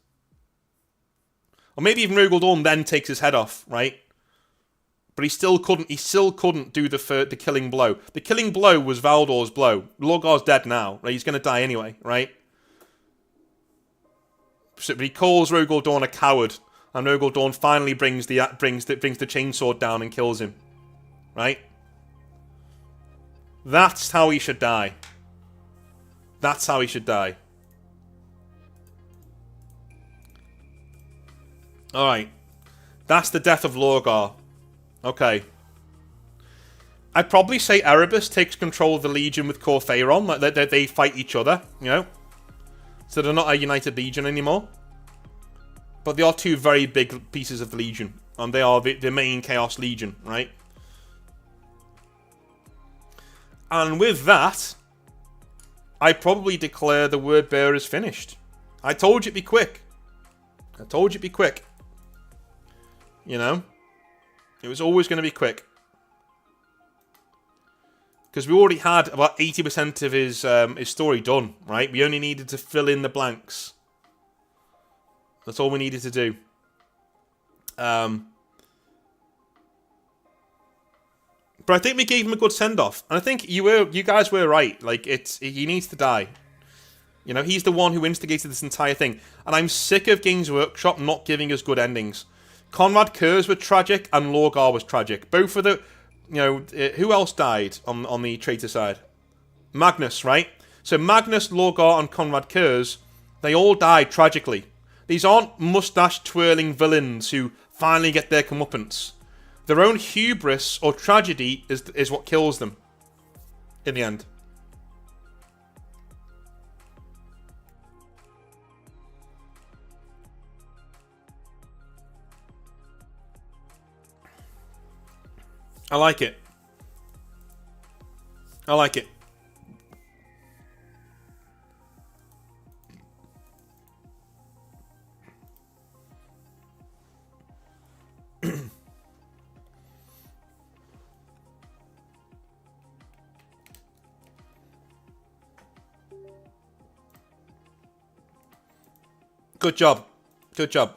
Or maybe even Rogel Dawn then takes his head off, right? But he still couldn't do the killing blow. The killing blow was Valdor's blow. Logar's dead now, right? He's going to die anyway, right? But he calls Rogel Dawn a coward, and Rogel Dawn finally brings the chainsword down and kills him, right? That's how he should die. That's how he should die. Alright. That's the death of Logar. Okay. I'd probably say Erebus takes control of the Legion with Corphaeron. Like they fight each other, you know? So they're not a united Legion anymore. But they are two very big pieces of the Legion. And they are the main Chaos Legion, right? And with that, I probably declare the word bearer is finished. I told you it'd be quick. I told you it'd be quick. You know? It was always going to be quick. Because we already had about 80% of his story done, right? We only needed to fill in the blanks. That's all we needed to do. But I think we gave him a good send-off. And I think you guys were right. Like, he needs to die. You know, he's the one who instigated this entire thing. And I'm sick of Games Workshop not giving us good endings. Conrad Kurz was tragic, and Logar was tragic. Both of the... You know, who else died on the traitor side? Magnus, right? So Magnus, Logar, and Conrad Kurz, they all died tragically. These aren't mustache-twirling villains who finally get their comeuppance. Their own hubris or tragedy is what kills them in the end. I like it. I like it. Good job. Good job.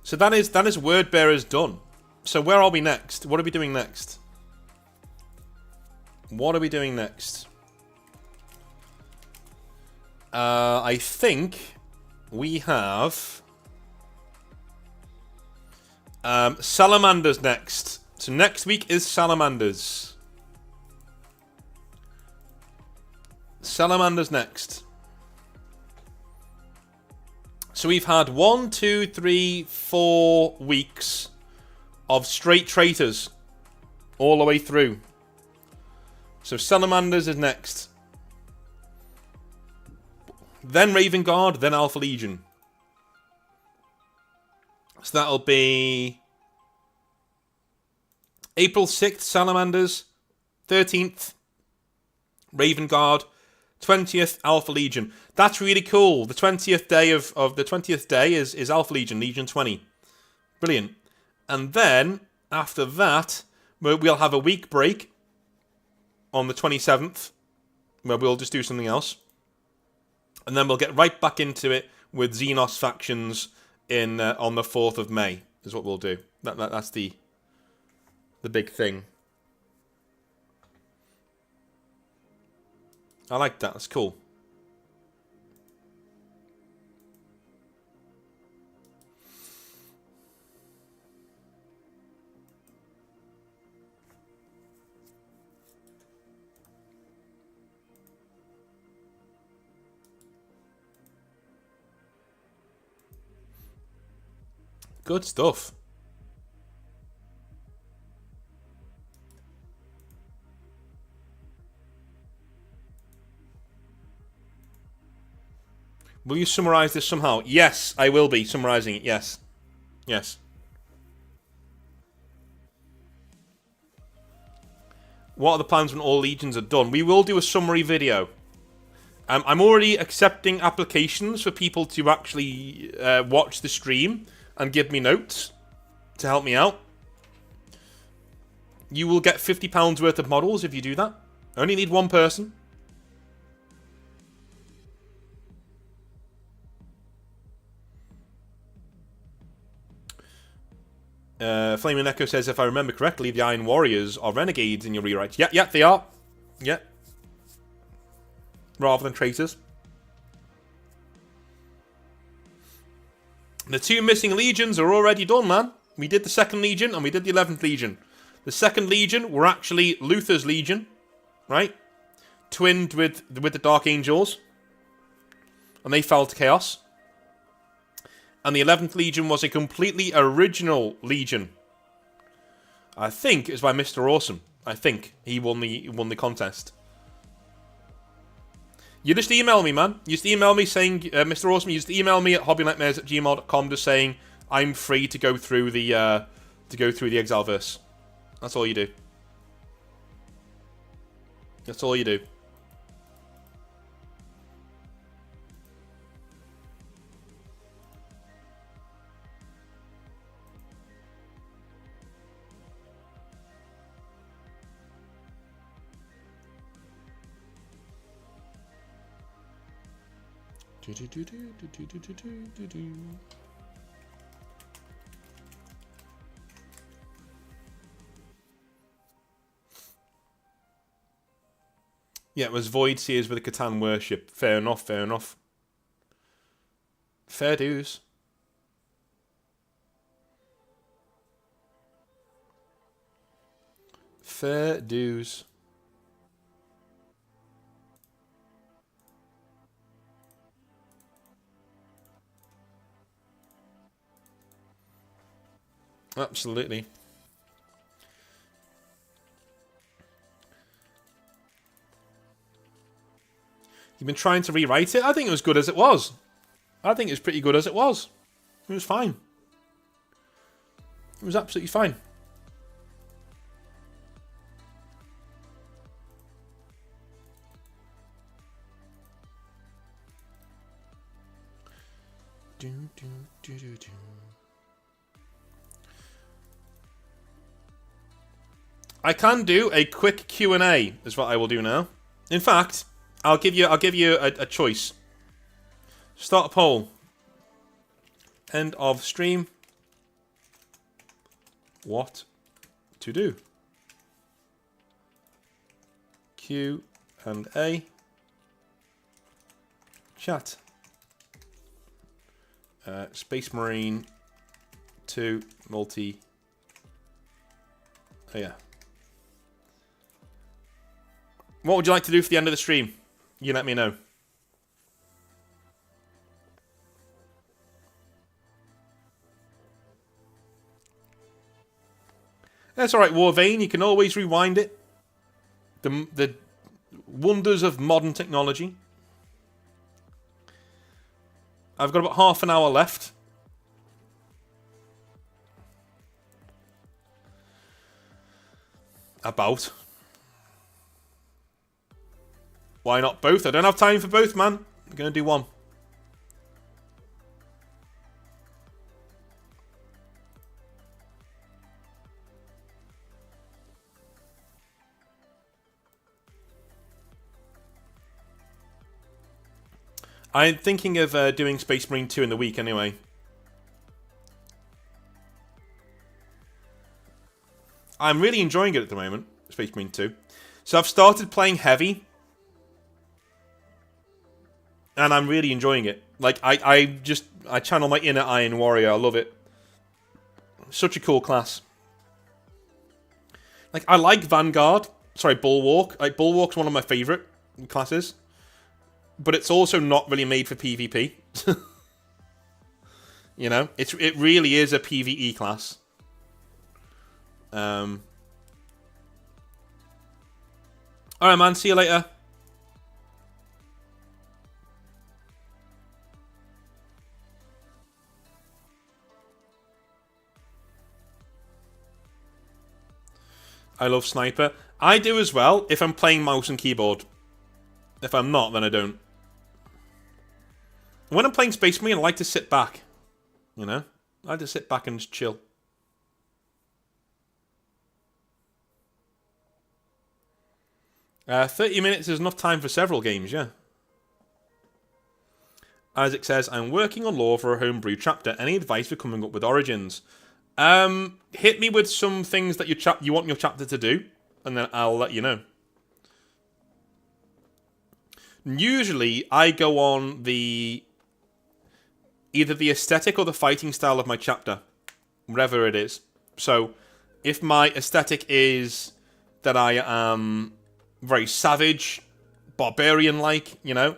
So that is Word Bearers done. So where are we next? What are we doing next? What are we doing next? I think we have Salamanders next. So next week is Salamanders. Salamanders next. So we've had 1, 2, 3, 4 weeks of straight traitors all the way through. So Salamanders is next. Then Raven Guard, then Alpha Legion. So that'll be April 6th, Salamanders. 13th, Raven Guard. 20th, Alpha Legion. That's really cool. The 20th day of the 20th day is Alpha Legion, Legion 20. Brilliant. And then, after that, we'll have a week break on the 27th, where we'll just do something else. And then we'll get right back into it with Xenos factions on the 4th of May, is what we'll do. That's the big thing. I like that. That's cool. Good stuff. Will you summarize this somehow? Yes, I will be summarizing it. Yes. Yes. What are the plans when all legions are done? We will do a summary video. I'm already accepting applications for people to actually watch the stream and give me notes to help me out. You will get £50 worth of models if you do that. I only need one person. Flaming Echo says, if I remember correctly, the Iron Warriors are renegades in your rewrites. Yeah, they are. Yeah. Rather than traitors. The 2 missing legions are already done, man. We did the 2nd Legion and we did the 11th Legion. The 2nd Legion were actually Luther's Legion, right? Twinned with the Dark Angels. And they fell to chaos. And the 11th Legion was a completely original Legion. I think it's by Mr. Awesome. I think he won the contest. You just email me, man. You just email me saying, Mr. Awesome, you just email me at hobbynightmares@gmail.com just saying I'm free to go through the Exileverse. That's all you do. That's all you do. Yeah, it was Void Seers with a Catan worship. Fair enough, fair enough. Fair dues. Fair dues. Absolutely. You've been trying to rewrite it? I think it was good as it was. I think it was pretty good as it was. It was fine. It was absolutely fine. I can do a quick Q&A, is what I will do now. In fact, I'll give you a choice. Start a poll. End of stream. What to do? Q&A. Chat. Space Marine 2 multi. Oh yeah. What would you like to do for the end of the stream? You let me know. That's alright, Warvane. You can always rewind it. The wonders of modern technology. I've got about half an hour left. About. Why not both? I don't have time for both, man. I'm going to do one. I'm thinking of doing Space Marine 2 in the week anyway. I'm really enjoying it at the moment, Space Marine 2. So I've started playing heavy. And I'm really enjoying it. Like, I channel my inner Iron Warrior. I love it. Such a cool class. Like, I like Vanguard. Sorry, Bulwark. Like, Bulwark's one of my favourite classes. But it's also not really made for PvP. You know? It really is a PvE class. Alright, man. See you later. I love Sniper. I do as well if I'm playing mouse and keyboard. If I'm not, then I don't. When I'm playing Space Marine, I like to sit back. You know? I like to sit back and just chill. Uh, 30 minutes is enough time for several games, yeah. Isaac says, I'm working on lore for a homebrew chapter. Any advice for coming up with origins? Hit me with some things that you want your chapter to do, and then I'll let you know. Usually, I go on either the aesthetic or the fighting style of my chapter, whatever it is. So, if my aesthetic is that I am very savage, barbarian-like, you know,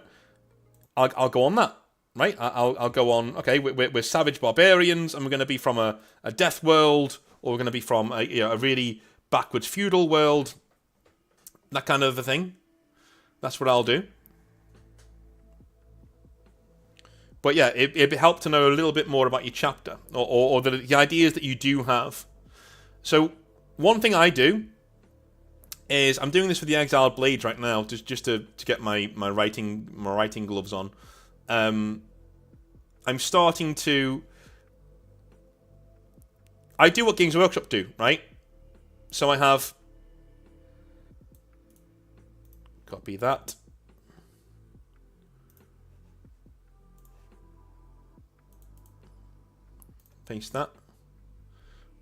I'll go on that. Right, I'll go on. Okay, we're savage barbarians, and we're going to be from a death world, or we're going to be from a really backwards feudal world. That kind of a thing. That's what I'll do. But yeah, it'd help to know a little bit more about your chapter, or the ideas that you do have. So one thing I do is I'm doing this with the Exiled Blades right now, just to get my writing gloves on. I'm starting to. I do what Games Workshop do, right? So I have. Copy that. Paste that.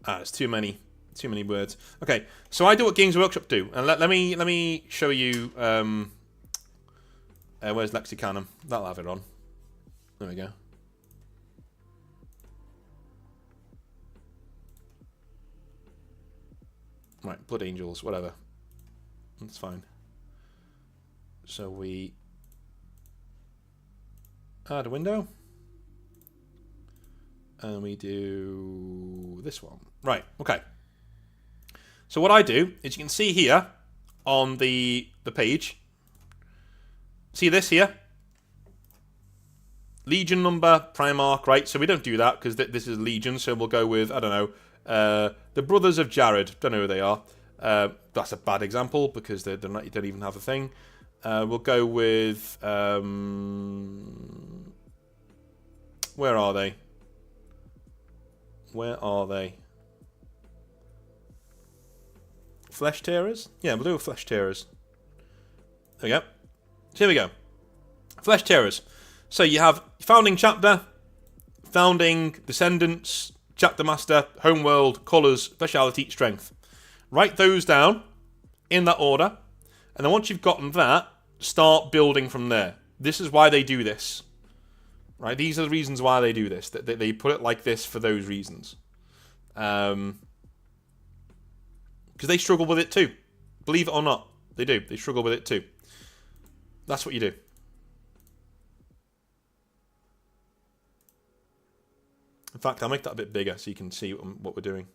It's too many words. Okay, so I do what Games Workshop do, and let me show you. Where's Lexicanum? That'll have it on. There we go. Right, Blood Angels, whatever. That's fine. So we add a window. And we do this one. Right, okay. So what I do is you can see here on the page. See this here? Legion number, Primarch, right? So we don't do that because this is Legion, so we'll go with, I don't know, the Brothers of Jared. Don't know who they are. That's a bad example because they don't even have a thing. We'll go with... where are they? Where are they? Flesh Tearers? Yeah, we'll do Flesh Tearers. There we go. So here we go. Flesh Tearers. So you have Founding Chapter, Founding, Descendants, Chapter Master, Homeworld, Colours, Speciality, Strength. Write those down in that order. And then once you've gotten that, start building from there. This is why they do this. Right? These are the reasons why they do this. They put it like this for those reasons. Because they struggle with it too. Believe it or not, they do. They struggle with it too. That's what you do. In fact, I'll make that a bit bigger so you can see what we're doing.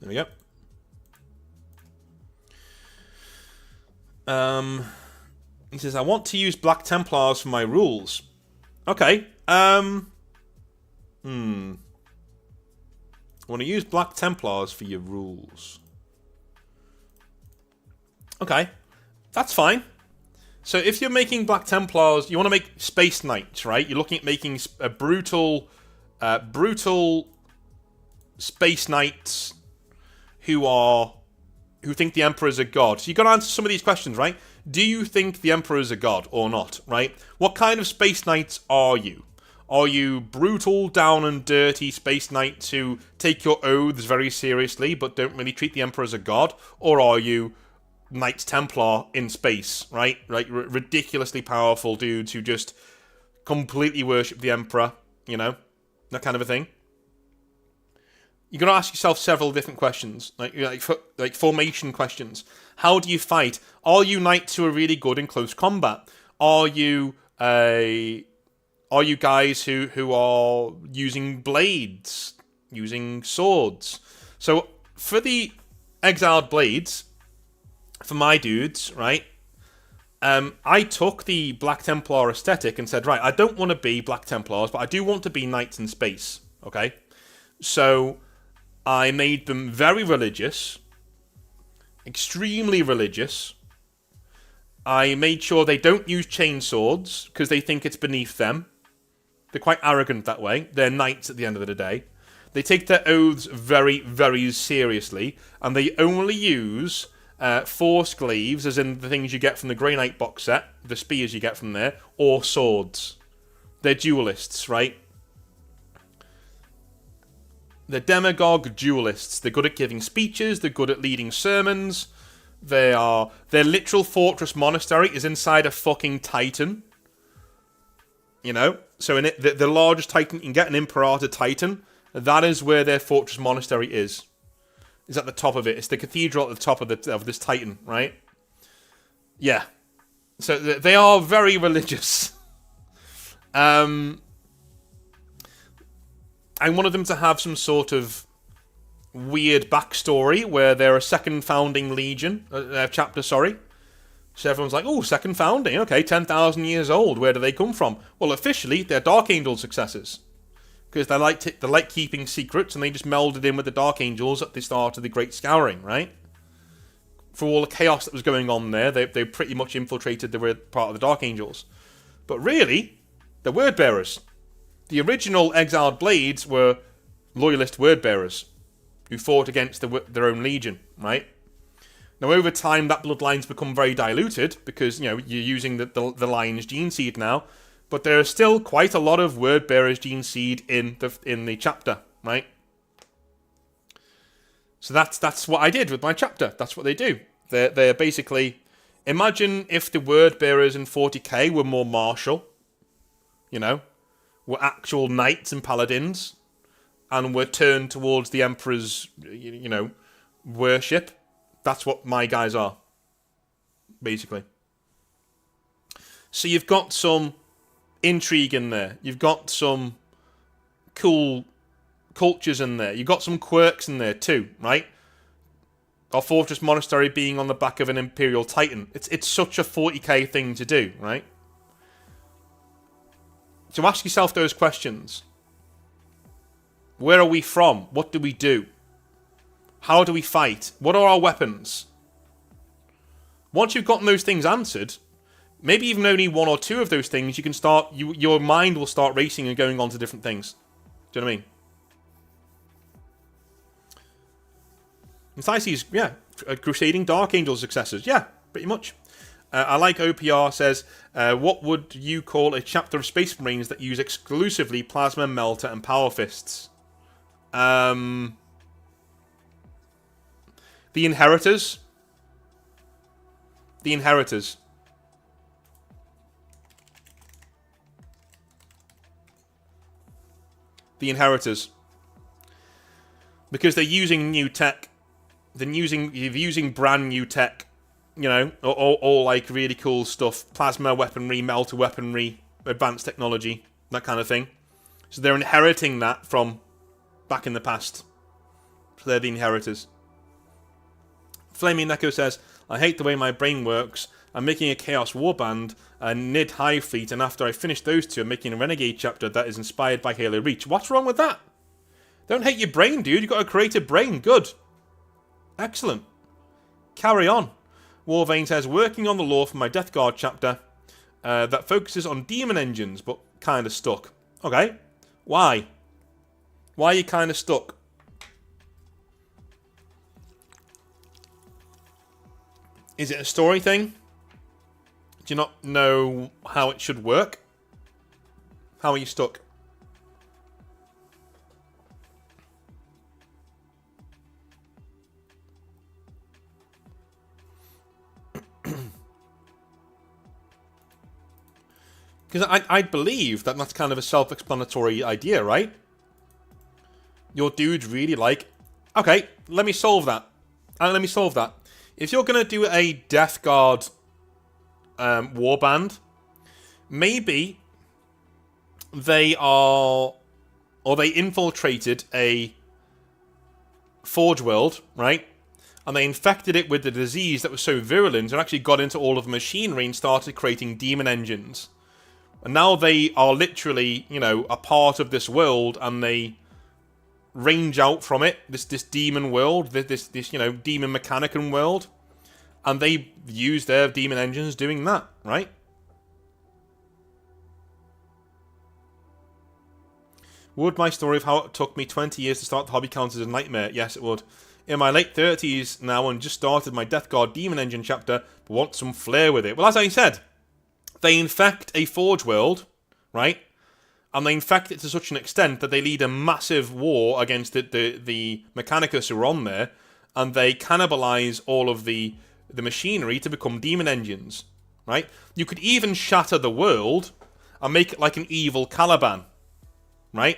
There we go. He says, I want to use Black Templars for my rules. Okay. Want to use Black Templars for your rules. Okay. That's fine. So if you're making Black Templars, you want to make Space Knights, right? You're looking at making a brutal Space Knights who think the Emperor is a god. So you've got to answer some of these questions, right? Do you think the Emperor is a god or not, right? What kind of Space Knights are you? Are you brutal, down and dirty Space Knights who take your oaths very seriously but don't really treat the Emperor as a god? Or are you Knights Templar in space, right? Like ridiculously powerful dudes who just completely worship the Emperor, you know? That kind of a thing. You're going to ask yourself several different questions, like formation questions. How do you fight? Are you knights who are really good in close combat? Are you guys who are using blades, using swords? So for the exiled blades, for my dudes, right? I took the Black Templar aesthetic and said, right, I don't want to be Black Templars, but I do want to be knights in space. Okay, so I made them very religious, extremely religious. I made sure they don't use chain swords because they think it's beneath them. They're quite arrogant that way. They're knights at the end of the day. They take their oaths very, very seriously, and they only use force glaives, as in the things you get from the Grey Knight box set, the spears you get from there, or swords. They're duelists, right? They're demagogue duelists. They're good at giving speeches. They're good at leading sermons. Their literal fortress monastery is inside a fucking titan. You know? So in it, the largest titan you can get, an Imperator Titan, that is where their fortress monastery is. Is at the top of it. It's the cathedral at the top of this titan, right? Yeah. So they are very religious. I wanted them to have some sort of weird backstory where they're a second founding legion, chapter, sorry. So everyone's like, oh, second founding, okay, 10,000 years old, where do they come from? Well, officially, they're Dark Angel successors. Because they like keeping secrets, and they just melded in with the Dark Angels at the start of the Great Scouring, right? For all the chaos that was going on there, they pretty much infiltrated the part of the Dark Angels. But really, they're Word-Bearers. The original exiled blades were loyalist Word-Bearers who fought against their own legion, right? Now, over time, that bloodline's become very diluted because, you know, you're using the lion's gene seed now, but there is still quite a lot of Word-Bearers gene seed in the chapter, right? So that's what I did with my chapter. That's what they do. They're basically... Imagine if the Word-Bearers in 40k were more martial, you know, were actual knights and paladins, and were turned towards the Emperor's, you know, worship. That's what my guys are. basically. So you've got some intrigue in there. You've got some cool cultures in there. You've got some quirks in there too, right? Our fortress monastery being on the back of an Imperial Titan. It's such a 40k thing to do, right? So ask yourself those questions. Where are we from? What do we do? How do we fight? What are our weapons? Once you've gotten those things answered, maybe even only one or two of those things, you can start. Your mind will start racing and going on to different things. Do you know what I mean? Thyses, yeah, Crusading Dark Angel successors, yeah, pretty much. I like OPR says, what would you call a chapter of Space Marines that use exclusively Plasma, Melter, and Power Fists? The Inheritors. The Inheritors. The Inheritors. Because they're using new tech. They're using brand new tech. You know, all like really cool stuff. Plasma weaponry, melter weaponry, advanced technology, that kind of thing. So they're inheriting that from back in the past. So they're the Inheritors. Flaming Neko says, I hate the way my brain works. I'm making a Chaos Warband, a Nid Hive Fleet, and after I finish those two, I'm making a Renegade chapter that is inspired by Halo Reach. What's wrong with that? Don't hate your brain, dude. You've got a creative brain. Good. Excellent. Carry on. Warvane says, working on the lore for my Death Guard chapter that focuses on demon engines, but kind of stuck. Okay. Why? Why are you kind of stuck? Is it a story thing? Do you not know how it should work? How are you stuck? Because I believe that that's kind of a self-explanatory idea, right? Your dude's really like, okay, let me solve that. Let me solve that. If you're going to do a Death Guard warband, maybe they are, or they infiltrated a Forge world, right? And they infected it with the disease that was so virulent and actually got into all of the machinery and started creating demon engines. And now they are literally, you know, a part of this world, and they range out from it, this demon world, this you know, demon Mechanicum world, and they use their demon engines doing that, right? Would my story of how it took me 20 years to start the hobby count as a nightmare? Yes, it would. In my late 30s now and just started my Death Guard Demon Engine chapter, but want some flair with it. Well, as I said, they infect a Forge world, right? And they infect it to such an extent that they lead a massive war against the Mechanicus who are on there, and they cannibalize all of the machinery to become demon engines, right? You could even shatter the world and make it like an evil Caliban, right?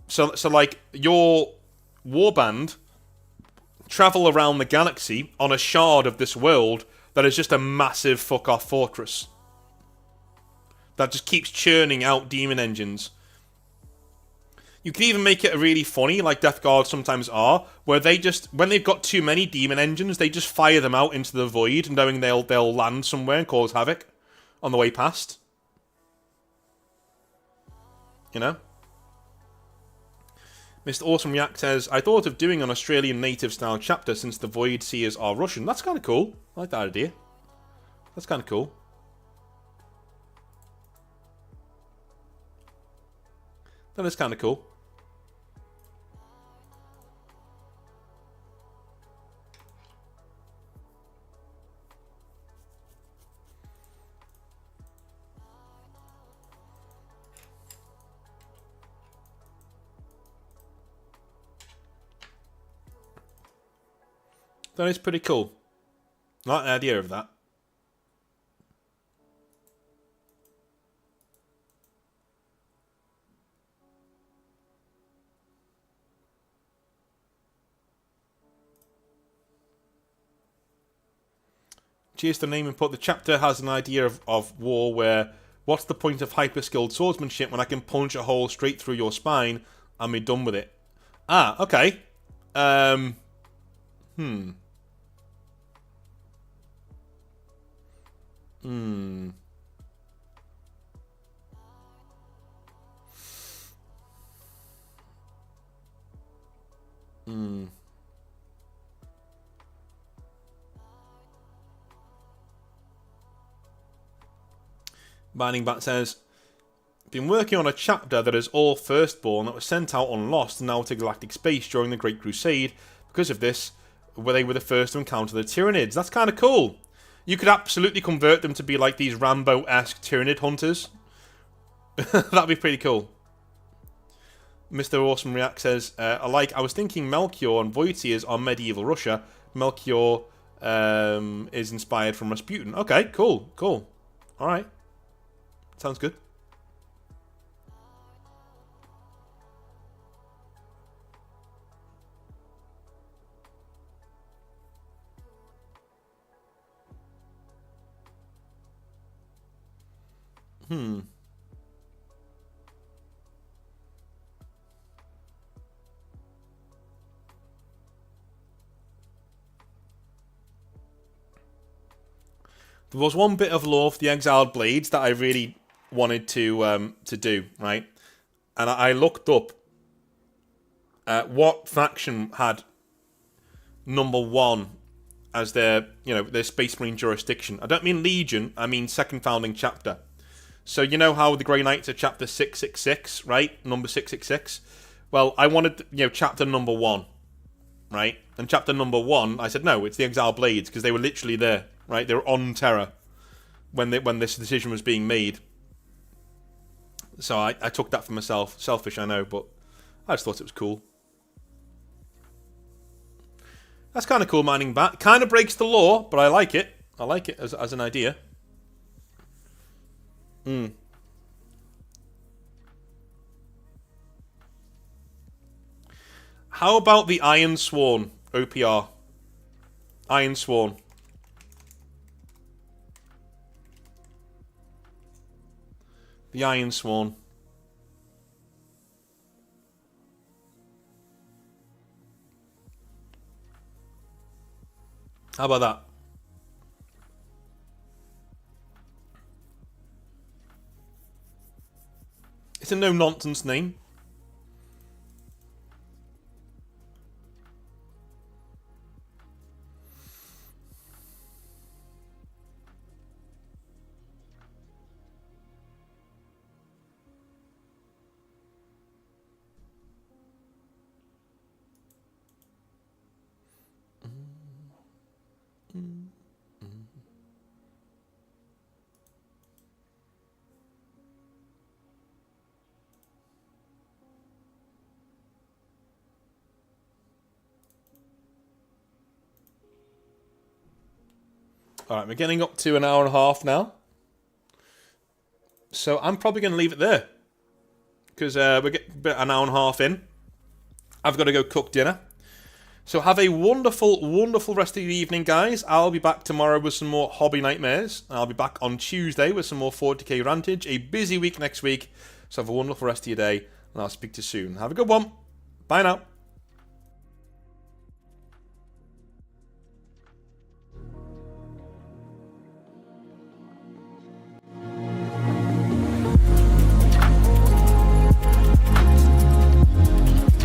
So like, your warband travel around the galaxy on a shard of this world that is just a massive fuck-off fortress that just keeps churning out demon engines. You can even make it really funny, like Death Guard sometimes are, where they just, when they've got too many demon engines, they just fire them out into the void, knowing they'll land somewhere and cause havoc on the way past. You know? Mr. Awesome React says, I thought of doing an Australian native style chapter since the Void Seers are Russian. That's kind of cool. I like that idea. That's kind of cool. That is kind of cool. That is pretty cool. I like the idea of that. Cheers to the name input. The chapter has an idea of war where what's the point of hyper-skilled swordsmanship when I can punch a hole straight through your spine and be done with it? Ah, okay. Hmm. Mining Bat says, been working on a chapter that is all Firstborn that was sent out on Lost and now to galactic space during the Great Crusade. Because of this, where they were the first to encounter the Tyranids. That's kind of cool. You could absolutely convert them to be like these Rambo-esque Tyranid hunters. That'd be pretty cool. Mr. Awesome React says, I was thinking Melchior and Wojciech are medieval Russia. Melchior is inspired from Rasputin. Okay, cool. Alright. Sounds good. There was one bit of lore for the Exiled Blades that I really wanted to do, right? And I looked up what faction had number 1 as their Space Marine jurisdiction. I don't mean Legion, I mean second founding chapter. So you know how the Grey Knights are chapter 666, right? Number 666. Well, I wanted chapter number 1, right? And chapter number 1, I said no, it's the Exiled Blades because they were literally there, right? They were on Terra when this decision was being made. So I took that for myself. Selfish, I know, but I just thought it was cool. That's kind of cool, Mining Bat. Kind of breaks the law, but I like it. I like it as an idea. How about the Iron Sworn OPR? Iron Sworn. The Iron Sworn. How about that? It's a no-nonsense name. Alright, we're getting up to an hour and a half now. So I'm probably going to leave it there. Because we're getting an hour and a half in. I've got to go cook dinner. So have a wonderful, wonderful rest of the evening, guys. I'll be back tomorrow with some more Hobby Nightmares. I'll be back on Tuesday with some more 40k Rantage. A busy week next week. So have a wonderful rest of your day. And I'll speak to you soon. Have a good one. Bye now.